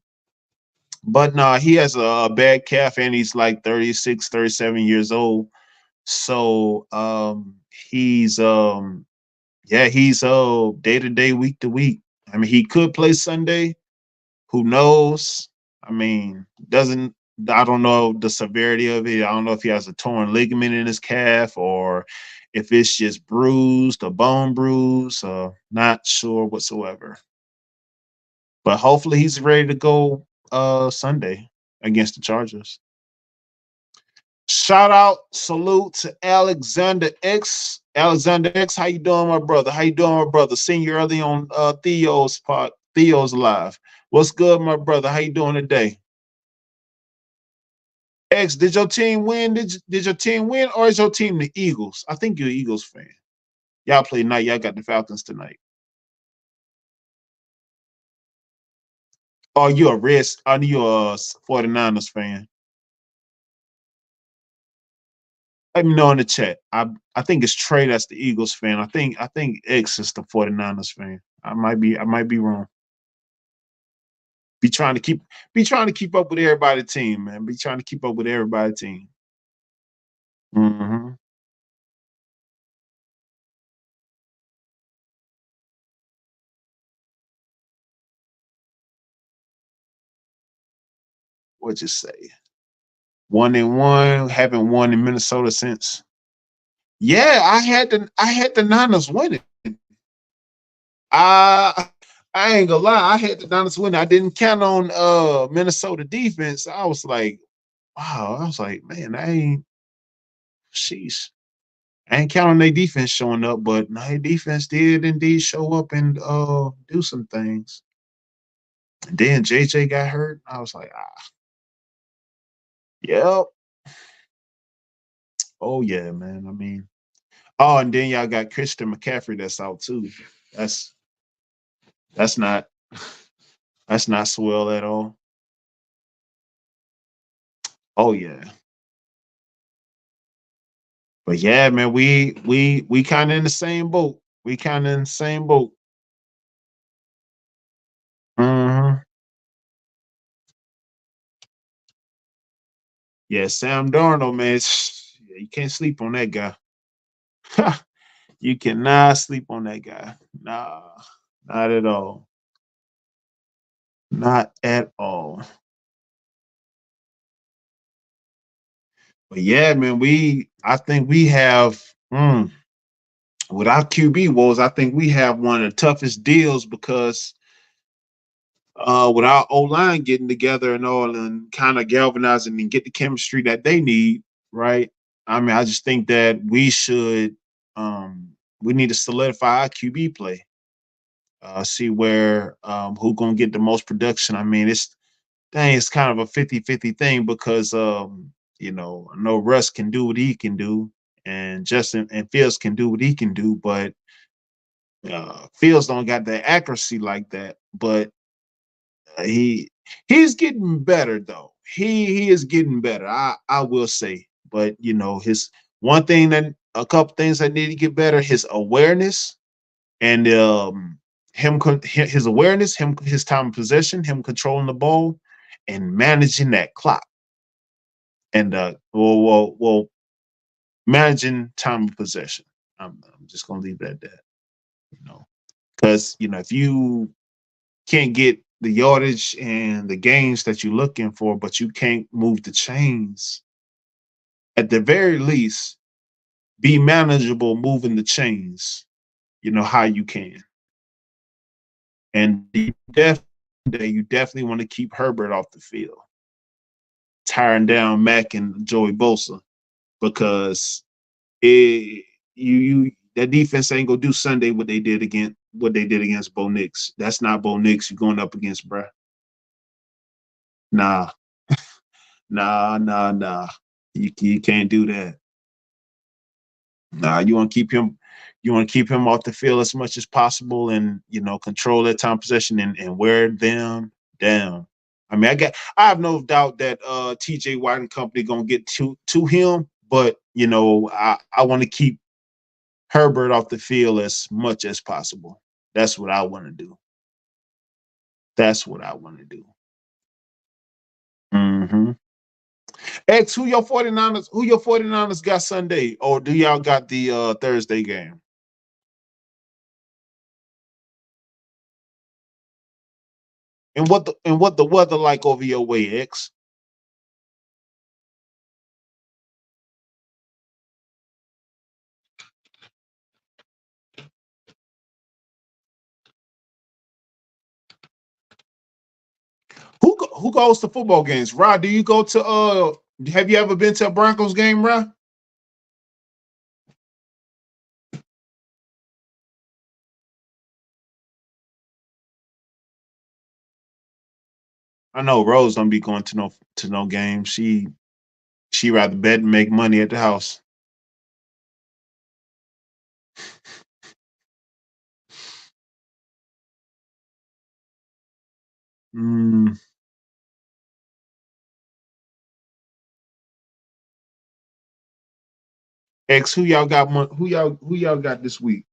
But nah, he has a bad calf, and he's like 36, 37 years old. So he's day to day, week to week. I mean, he could play Sunday. Who knows? I mean, doesn't I don't know the severity of it. I don't know if he has a torn ligament in his calf or if it's just bruised, a bone bruise. Not sure whatsoever. But hopefully he's ready to go Sunday against the Chargers. Shout out, salute to Alexander X. Alexander X, how you doing, my brother? How you doing, my brother? Seeing you early on Theo's live. What's good, my brother? How you doing today? X, did your team win? Did your team win, or is your team the Eagles? I think you're an Eagles fan. Y'all play tonight. Y'all got the Falcons tonight. Oh, you're a Reds. I know you're a 49ers fan. Let me know in the chat. I think it's Trey that's the Eagles fan. I think X is the 49ers fan. I might be wrong. Be trying to keep up with everybody team, man. Be trying to keep up with everybody team. Mm-hmm. What you say? 1-1. Haven't won in Minnesota since. Yeah, I had the Niners winning. I I ain't gonna lie, I had the Niners winning. I didn't count on Minnesota defense. I was like, wow. I was like, man, I ain't sheesh. I ain't counting their defense showing up, but their defense did indeed show up and do some things. And then JJ got hurt. I was like, yep. Oh yeah, man. I mean, oh, and then y'all got Christian McCaffrey that's out too. That's that's not that's not swell at all. Oh yeah. But yeah, man, we kind of in the same boat. We kind of in the same boat. Hmm. Yeah, Sam Darnold, man, you can't sleep on that guy. You cannot sleep on that guy. Nah, not at all. Not at all. But yeah, man, I think we have with our QB woes, I think we have one of the toughest deals because with our O line getting together and all and kind of galvanizing and get the chemistry that they need, right? I mean, I just think that we need to solidify our QB play. See where who gonna get the most production. I mean, it's kind of a 50-50 thing because I know Russ can do what he can do and Justin and Fields can do what he can do, but Fields don't got the accuracy like that, but he's getting better though. He is getting better. I will say, but his one thing that a couple things that need to get better: his awareness and his awareness, his time of possession, him controlling the ball, and managing that clock, and managing time of possession. I'm just gonna leave it at that. Because if you can't get the yardage and the gains that you're looking for, but you can't move the chains. At the very least, be manageable moving the chains. How you can, and you definitely want to keep Herbert off the field, tiring down Mac and Joey Bosa, because it you that defense ain't gonna do Sunday what they did against Bo Nix. That's not Bo Nix you're going up against, bruh. Nah, nah. You can't do that. Nah, you want to keep him off the field as much as possible, and control that time possession and wear them down. I mean, I have no doubt that TJ Watt and company gonna get to him, but I want to keep Herbert off the field as much as possible. That's what I want to do. That's what I want to do. Mm-hmm. X, who your 49ers got Sunday? Or do y'all got the Thursday game? And what the weather like over your way, X? Who goes to football games? Rod, do you go to have you ever been to a Broncos game, Rod? I know Rose don't be going to no games. She rather bet and make money at the house. Mm. X, who y'all got this week?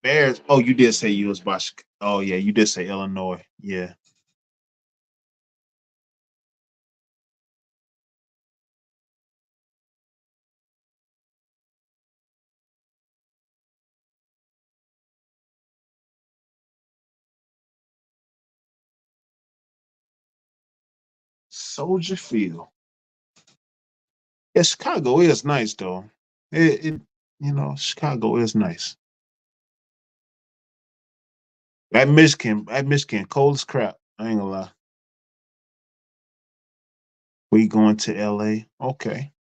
Bears. Oh, you did say you was by. Oh yeah, you did say Illinois. Yeah. Soldier Field. Yeah, Chicago is nice though. Chicago is nice. That Michigan, cold as crap. I ain't gonna lie. We going to LA? Okay.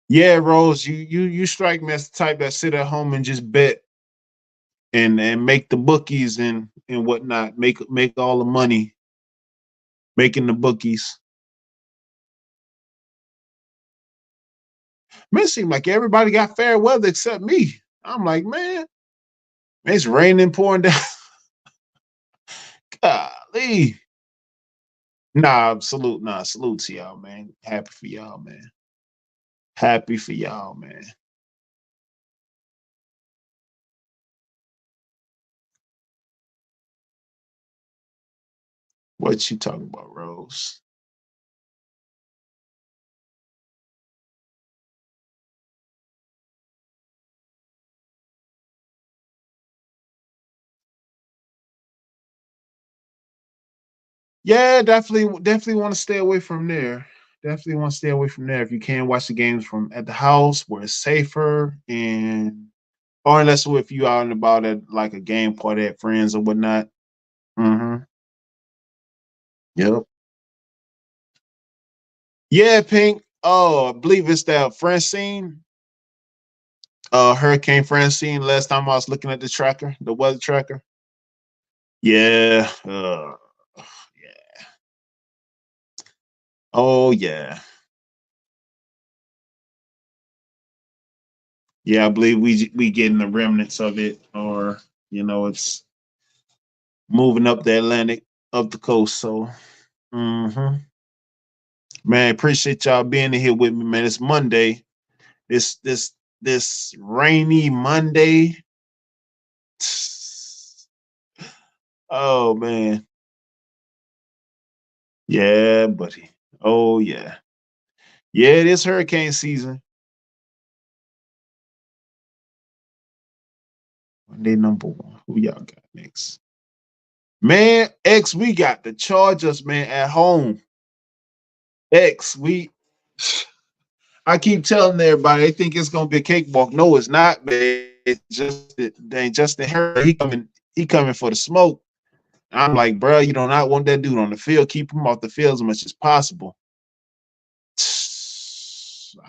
Yeah, Rose, you strike me as the type that sit at home and just bet and make the bookies and whatnot. Make all the money making the bookies. Man, it seemed like everybody got fair weather except me. I'm like, man, it's raining, pouring down. Golly. Salute to y'all, man. Happy for y'all, man. Happy for y'all, man. What you talking about, Rose? Yeah, definitely want to stay away from there. Definitely want to stay away from there. If you can, watch the games from at the house where it's safer and or unless if you out and about at like a game party at friends or whatnot. Mm-hmm. Yep. Yeah, Pink. Oh, I believe it's that Francine, Hurricane Francine. Last time I was looking at the tracker, the weather tracker. Yeah. Yeah. Oh yeah. Yeah, I believe we getting the remnants of it, or it's moving up the Atlantic, up the coast. So, hmm man, appreciate y'all being here with me, man. It's Monday. This rainy Monday. Oh man, yeah, buddy. Oh yeah, yeah. It is hurricane season. Monday number one. Who y'all got next? Man, X, we got the Chargers, man, at home. X, I keep telling everybody they think it's gonna be a cakewalk. No, it's not, man. It's just they Justin Herbert. He coming for the smoke. I'm like, bro, you do not want that dude on the field. Keep him off the field as much as possible.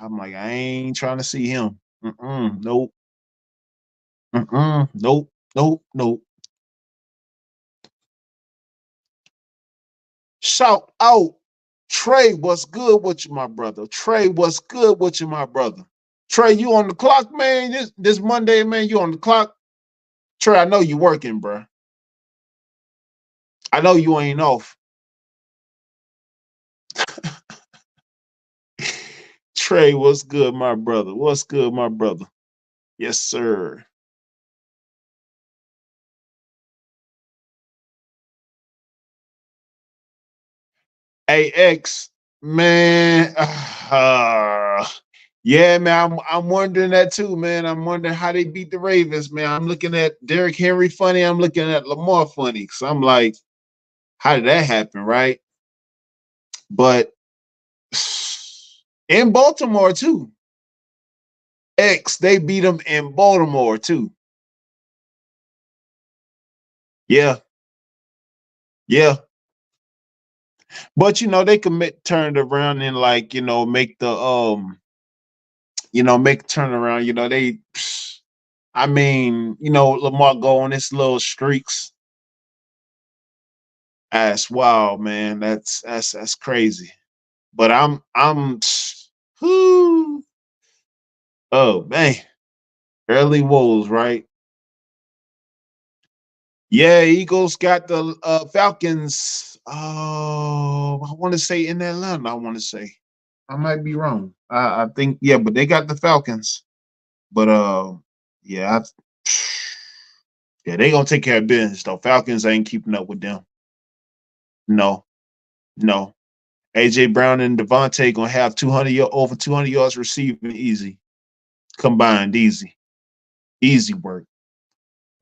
I'm like, I ain't trying to see him. Nope. Nope. Nope. Nope. Shout out, Trey. What's good with you, my brother? Trey, what's good with you, my brother? Trey, you on the clock, man? This Monday, man, you on the clock? Trey, I know you working, bro. I know you ain't off. Trey, what's good, my brother? What's good, my brother? Yes, sir. AX, man. Yeah, man. I'm wondering that too, man. I'm wondering how they beat the Ravens, man. I'm looking at Derrick Henry funny. I'm looking at Lamar funny. So I'm like, how did that happen, right? But in Baltimore too. X, they beat them in Baltimore too. Yeah, yeah. But they commit turn it around and like, make the make turn around. They I mean, Lamar go on his little streaks. That's wild, man. That's crazy. But I'm whoo, oh man. Early woes, right? Yeah, Eagles got the Falcons. Oh, I want to say in Atlanta. I want to say. I might be wrong. I think yeah, but they got the Falcons. But yeah, yeah, they gonna take care of business though. Falcons ain't keeping up with them. No, no. AJ Brown and Devontae gonna have 200 over 200 yards receiving easy, combined easy, easy work.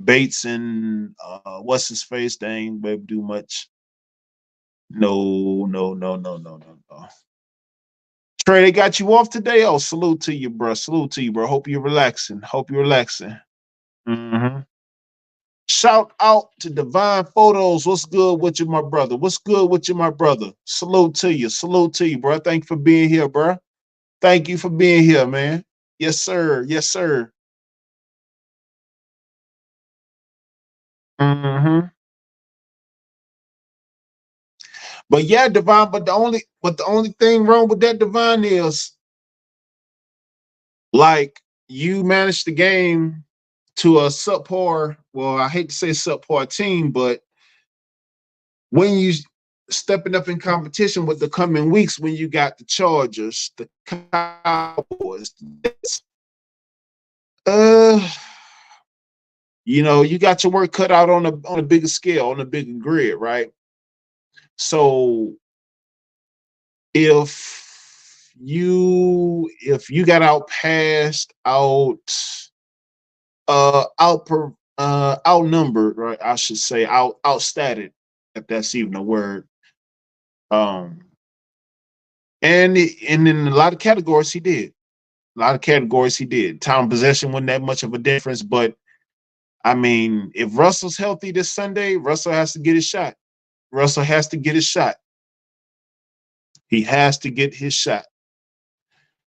Bates and what's his face? They ain't able to do much. No, no, no, no, no, no, no. Trey, they got you off today. Oh, salute to you, bro. Salute to you, bro. Hope you're relaxing. Hope you're relaxing. Mm-hmm. Shout out to Divine Photos. What's good with you, my brother? What's good with you, my brother? Salute to you. Salute to you, bro. Thank you for being here, bro. Thank you for being here, man. Yes, sir. Yes, sir. Mm-hmm. But yeah, Divine. But the only thing wrong with that, Divine, is like you managed the game to a subpar. Well, I hate to say subpar team, but when you stepping up in competition with the coming weeks, when you got the Chargers, the Cowboys, uh, you got your work cut out on a bigger scale, on a bigger grid, right? So if you got outnumbered, right? I should say outstatted, if that's even a word. Um, and in a lot of categories he did. A lot of categories he did. Time possession wasn't that much of a difference, but I mean, if Russell's healthy this Sunday, Russell has to get his shot. Russell has to get his shot. He has to get his shot.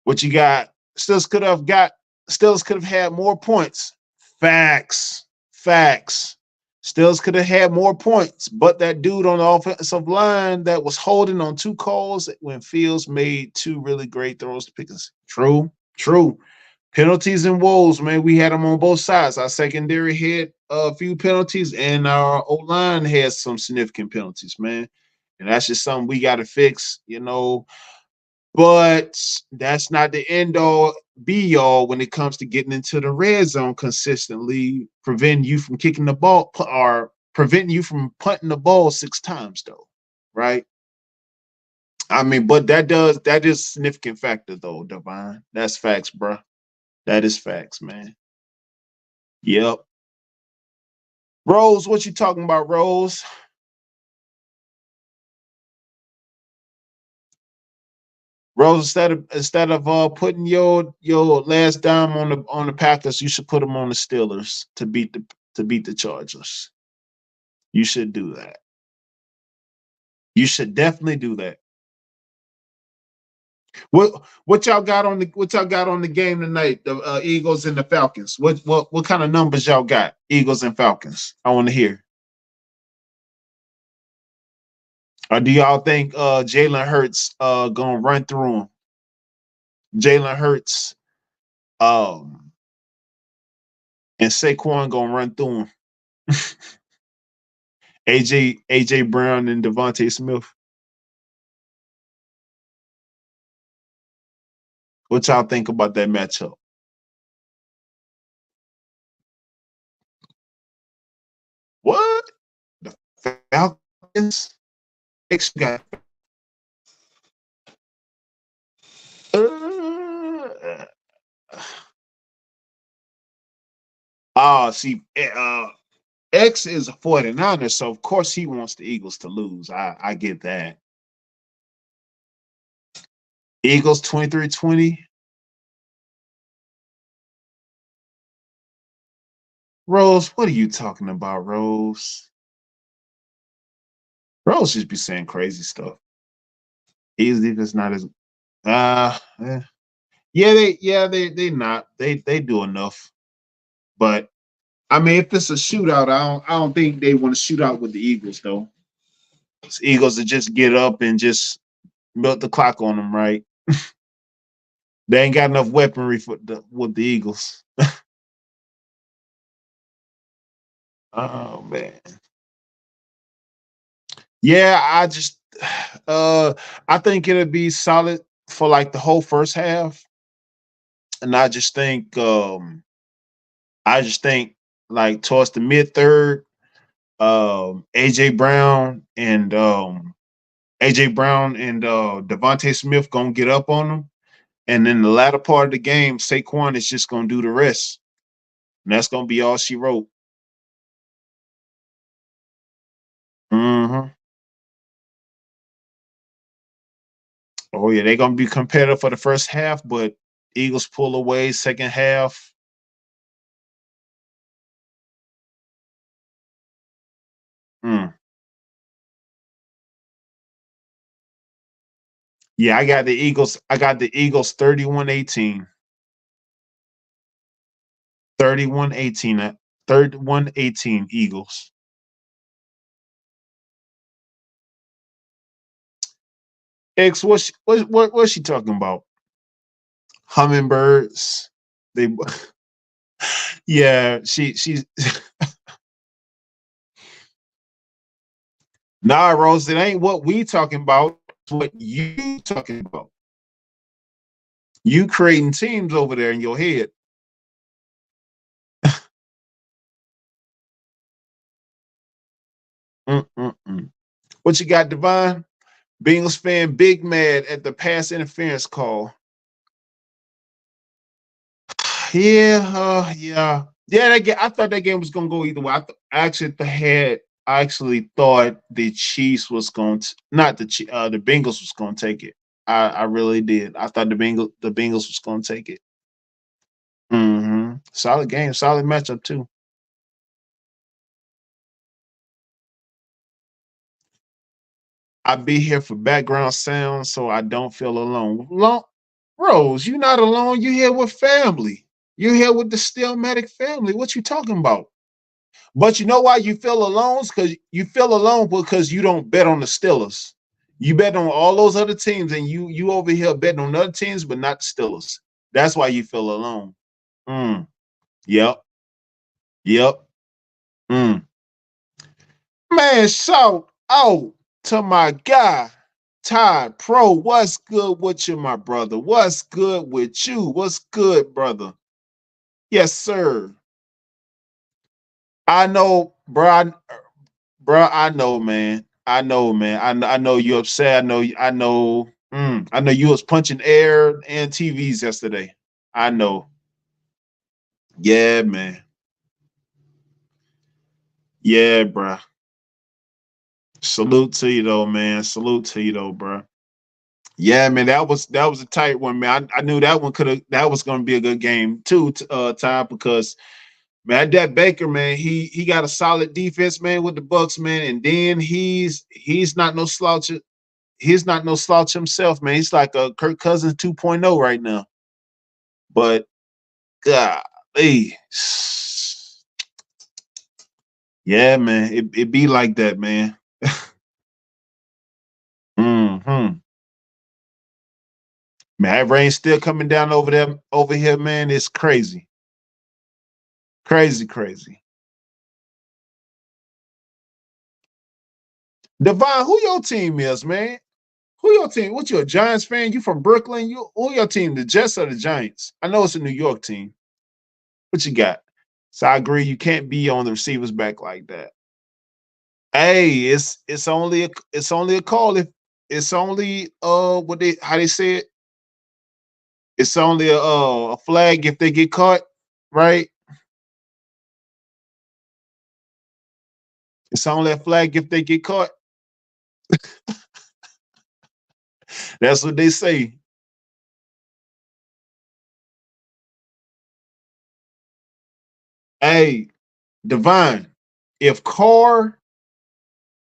What you got? Stills could have had more points. Facts. Facts. Stills could have had more points, but that dude on the offensive line that was holding on two calls when Fields made two really great throws to Pickens. True, true. Penalties and woes, man. We had them on both sides. Our secondary had a few penalties, and our O line had some significant penalties, man. And that's just something we got to fix, you know. But that's not the end all be all when it comes to getting into the red zone consistently, preventing you from kicking the ball or preventing you from punting the ball 6 times, though, right? I mean, but that is a significant factor, though, Divine. That's facts, bro. That is facts, man. Yep. Rose, what you talking about, Rose? Rose, instead of putting your last dime on the Packers, you should put them on the Steelers to beat the Chargers. You should do that. You should definitely do that. What y'all got on the game tonight? The Eagles and the Falcons. What kind of numbers y'all got? Eagles and Falcons. I want to hear. Or do y'all think Jalen Hurts gonna run through him? Jalen Hurts um and Saquon gonna run through him. AJ Brown and Devontae Smith. What y'all think about that matchup? What? The Falcons? Got uh, see, X is a 49er, so of course he wants the Eagles to lose. I get that. Eagles 23-20. Rose, what are you talking about, Rose? Rose just be saying crazy stuff. Eagles defense not as eh. they not. They do enough. But I mean, if it's a shootout, I don't think they want to shoot out with the Eagles though. It's Eagles to just get up and just milk the clock on them, right? They ain't got enough weaponry with the Eagles. Oh man. Yeah, I think it'll be solid for like the whole first half. And I just think like towards the mid third, AJ Brown and Devontae Smith gonna get up on them. And then the latter part of the game, Saquon is just gonna do the rest. And that's gonna be all she wrote. Mm-hmm. Oh yeah, they're gonna be competitive for the first half, but Eagles pull away second half. Mm. Yeah, I got the Eagles. I got the Eagles 31-18. 31-18. 31-18 Eagles. X, what's she talking about? Hummingbirds. They yeah, she's nah, Rose, it ain't what we talking about, it's what you talking about. You creating teams over there in your head. Mm-mm-mm. What you got, Divine? Bengals fan big mad at the pass interference call. Yeah. I thought that game was gonna go either way. I actually thought the Chiefs was going to not the Bengals was going to take it. I really did. I thought the Bengals was going to take it. Solid game, solid matchup too. I be here for background sound so I don't feel alone. Rose, you're not alone. You're here with family. You're here with the Steelmatic family. What you talking about? But you know why you feel alone? Because you feel alone because you don't bet on the Steelers. You bet on all those other teams, and you over here betting on other teams, but not the Steelers. That's why you feel alone. Mm. Yep. Yep. Mm. Man, shout out to my guy, Todd Pro. What's good with you, my brother? What's good with you? What's good, brother? Yes, sir. I know, bro. I know, man. I know, man. I know you upset. I know. I know. I know you was punching air and TVs yesterday. I know. Yeah, man. Yeah, bro. Salute to you though, man. Salute to you though, bro. Yeah, man, that was a tight one, man. I knew that was gonna be a good game too, Ty, because man, that Baker, man, he got a solid defense, man, with the Bucks, man, and then he's not no slouch. He's not no slouch himself, man. He's like a Kirk Cousins 2.0 right now. But golly, yeah, man, it be like that, man. hmm Man, that rain still coming down over here, man. It's crazy, crazy, crazy. Devon, who your team is, man? Who your team? What you a Giants fan? You from Brooklyn? You who your team? The Jets or the Giants? I know it's a New York team. What you got? So I agree, you can't be on the receivers back like that. Hey, it's only a call if it's only what they how they say it. It's only a flag if they get caught, right? It's only a flag if they get caught. That's what they say. Hey, Divine, if Carr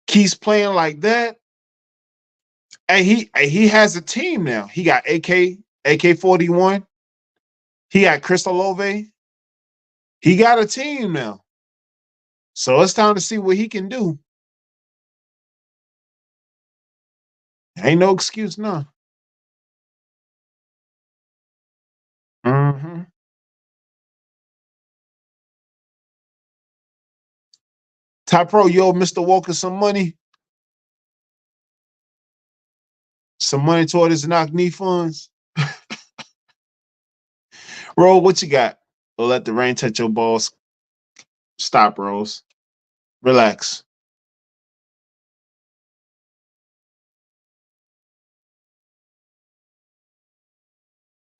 keeps playing like that, and he has a team now. He got AK 41. He got Crystal Olave. He got a team now. So it's time to see what he can do. Ain't no excuse, no. Mm-hmm. Top Pro, yo, Mr. Walker, some money toward his knock knee funds. Ro, what you got? Or let the rain touch your balls. Stop, Rose. Relax.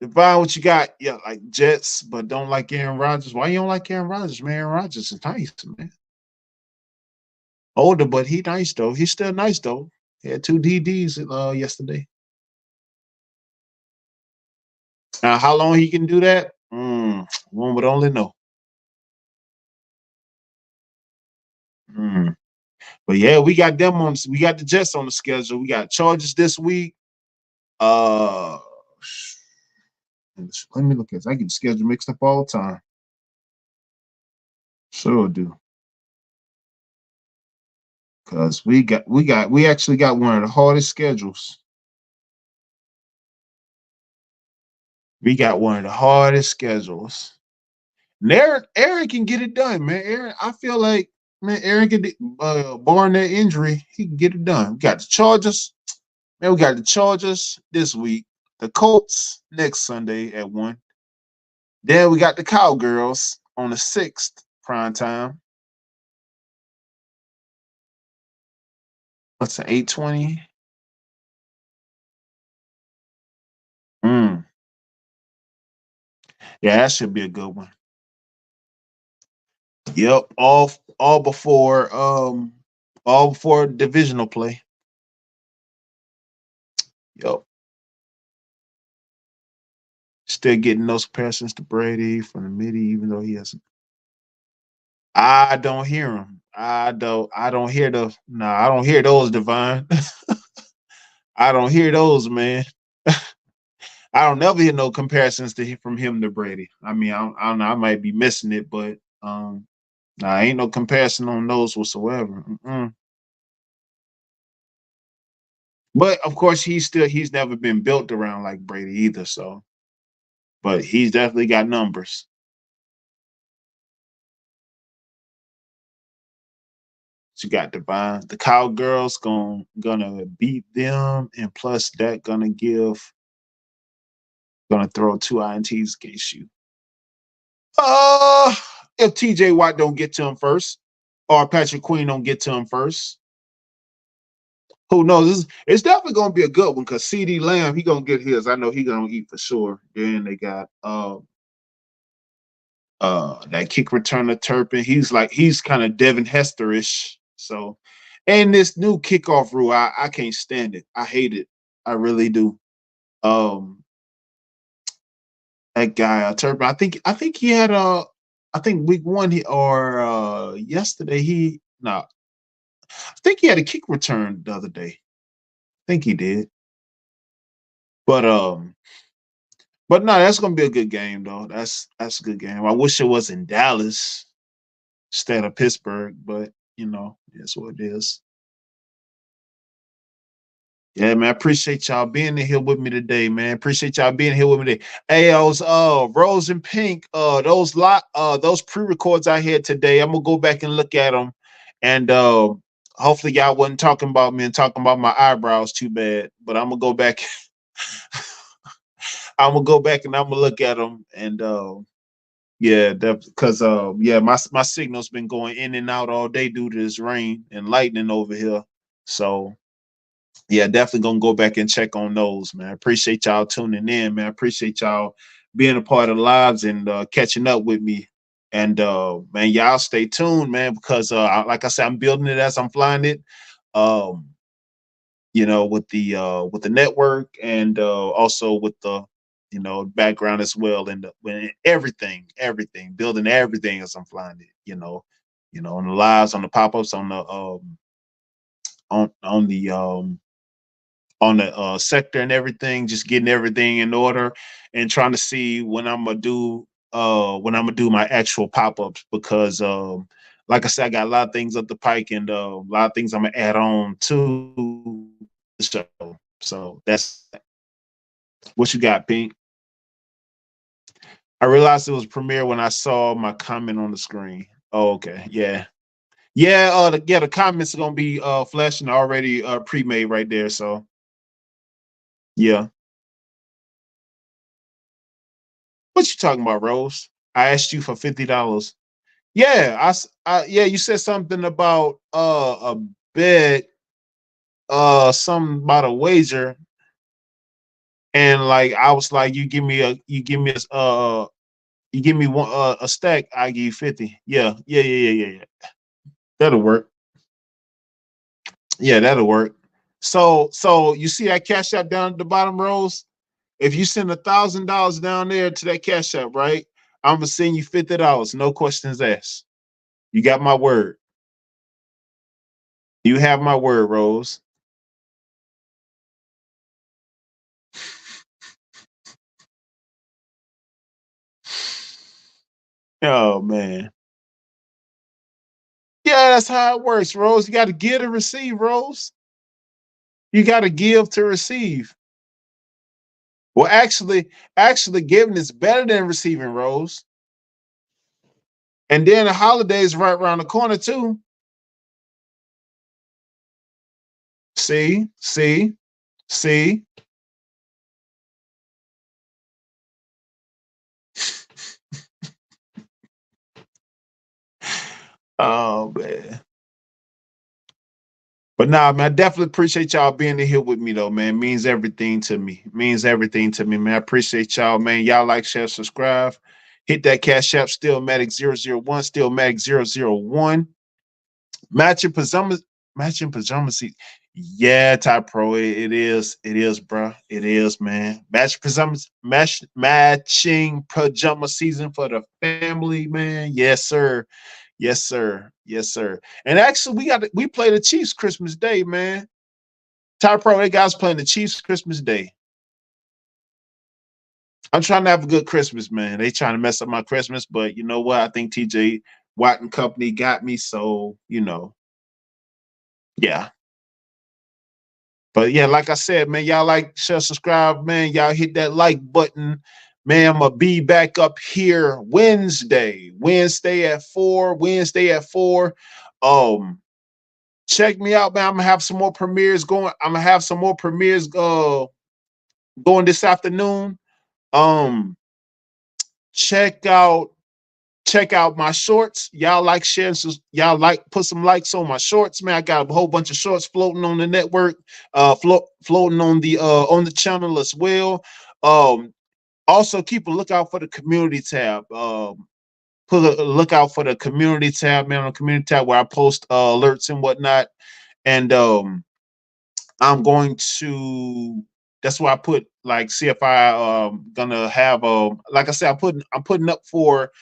Divine, what you got? Yeah, like Jets, but don't like Aaron Rodgers. Why you don't like Aaron Rodgers, man? Aaron Rodgers is nice, man. Older, but he nice though. He's still nice though. He had two DDs yesterday. Now, how long he can do that? One would only know. Mm. But yeah, we got them on. We got the Jets on the schedule. We got Chargers this week. Uh, let me look at this. I get the schedule mixed up all the time. Sure do. Cause we actually got one of the hardest schedules. We got one of the hardest schedules. And Aaron can get it done, man. Aaron, I feel like man, Aaron can barring that injury, he can get it done. We got the Chargers. Man, we got the Chargers this week. The Colts next Sunday at 1. Then we got the Cowgirls on the 6th, prime time. What's the 8:20? Mm. Yeah, that should be a good one. Yep, all before divisional play. Yep. Still getting those comparisons to Brady from the midi, even though he hasn't. I don't hear him. I don't hear the. Nah, I don't hear those, Divine. I don't hear those, man. I don't never hear no comparisons to from him to Brady. I mean, I don't know. I might be missing it, but nah, ain't no comparison on those whatsoever. Mm-mm. But of course, he's never been built around like Brady either. So, but he's definitely got numbers. So you got Divine. The Cowgirls gonna beat them, and plus that gonna throw two ints against you. Uh, if TJ Watt don't get to him first, or Patrick Queen don't get to him first, who knows? It's definitely gonna be a good one because CD Lamb, he gonna get his. I know he gonna eat for sure. Then they got that kick returner Turpin. He's kind of Devin Hester-ish. So, and this new kickoff rule, I can't stand it. I hate it. I really do. Um, that guy Turpin. I think he had I think week one or yesterday he no. I think he had a kick return the other day. I think he did. But no, that's gonna be a good game though. That's a good game. I wish it was in Dallas instead of Pittsburgh, but it's what it is. Yeah, man. I appreciate y'all being in here with me today, man. Appreciate y'all being here with me today. Hey, those Rose and Pink, those pre-records I had today, I'm gonna go back and look at them. And hopefully y'all wasn't talking about me and talking about my eyebrows too bad. But I'm gonna go back. I'm gonna go back and I'm gonna look at them. And yeah, because yeah, my signal's been going in and out all day due to this rain and lightning over here. So yeah, definitely gonna go back and check on those, man. Appreciate y'all tuning in, man. Appreciate y'all being a part of the lives and catching up with me. And man, y'all stay tuned, man, because like I said, I'm building it as I'm flying it. Um, with the network and also with the background as well, and when everything, building everything as I'm flying it. On the lives, on the pop-ups, on the on the sector and everything, just getting everything in order and trying to see when I'm gonna do my actual pop-ups because like I said, I got a lot of things up the pike and a lot of things I'm gonna add on to the show. So that's what you got, Pink. I realized it was premiere when I saw my comment on the screen. Oh, okay. Yeah. Yeah, the comments are gonna be flashing already pre-made right there. So yeah. What you talking about, Rose? I asked you for $50. Yeah, yeah, you said something about a bet, something about a wager, and like I was like, you give me one a stack, I give you 50. Yeah, yeah. That'll work. Yeah, that'll work. So you see that cash app down at the bottom, Rose? If you send $1,000 down there to that cash app, right? I'm gonna send you $50, no questions asked. You got my word. You have my word, Rose. Oh man. Yeah, that's how it works, Rose. You got to give to receive, Rose. You got to give to receive. Well, actually, giving is better than receiving, Rose. And then the holidays right around the corner too. See. Oh man. But nah, man, I definitely appreciate y'all being in here with me, though, man. It means everything to me. It means everything to me, man. I appreciate y'all, man. Y'all like, share, subscribe. Hit that cash app, Steelmatic 001, Steelmatic 001. Matching pajamas seat. Yeah, Top Pro, it is, bro. It is, man. Matching pajama season for the family, man. Yes, sir. Yes, sir. Yes, sir. And actually, we play the Chiefs Christmas Day, man. Top Pro, they guys playing the Chiefs Christmas Day. I'm trying to have a good Christmas, man. They trying to mess up my Christmas, but you know what? I think TJ Watt and Company got me, so yeah. But yeah, like I said, man, y'all like, share, subscribe, man. Y'all hit that like button. Man, I'm gonna be back up here Wednesday at 4. Check me out, man. I'm gonna have some more premieres going. I'm gonna have some more premieres going this afternoon. Um, check out my shorts. Y'all like, share, y'all like, put some likes on my shorts, man. I got a whole bunch of shorts floating on the network, floating on the channel as well. Also keep a lookout for the community tab. Put a lookout for the community tab, man, on the community tab where I post alerts and whatnot. And I'm going to, that's why I put, like, see if I gonna have like I said, I'm putting up for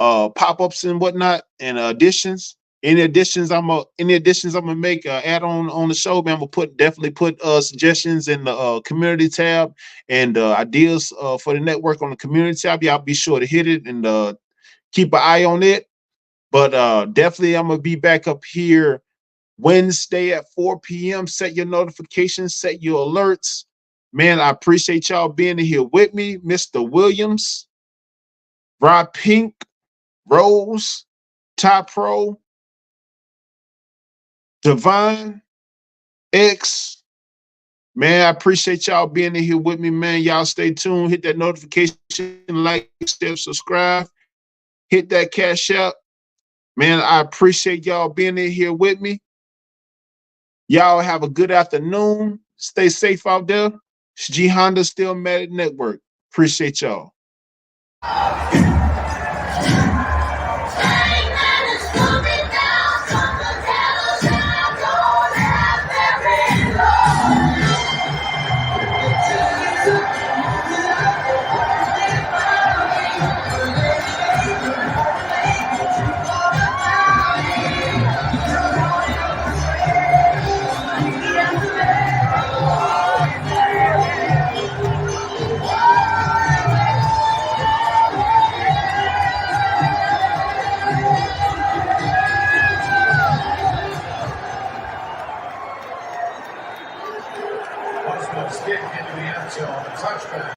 pop-ups and whatnot and additions. Any additions I'm gonna make add on the show, man. I'm gonna definitely put suggestions in the community tab and ideas for the network on the community tab. Y'all be sure to hit it and keep an eye on it. But definitely I'm gonna be back up here Wednesday at 4 p.m. Set your notifications, set your alerts. Man, I appreciate y'all being here with me. Mr. Williams, Rob Pink, Rose, Top Pro, Divine, X. Man, I appreciate y'all being in here with me, man. Y'all stay tuned. Hit that notification, like, share, subscribe. Hit that cash out. Man, I appreciate y'all being in here with me. Y'all have a good afternoon. Stay safe out there. It's G Honda Steelmatic Network. Appreciate y'all. Stick into the end zone, touchdown.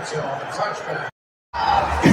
That's a touchback.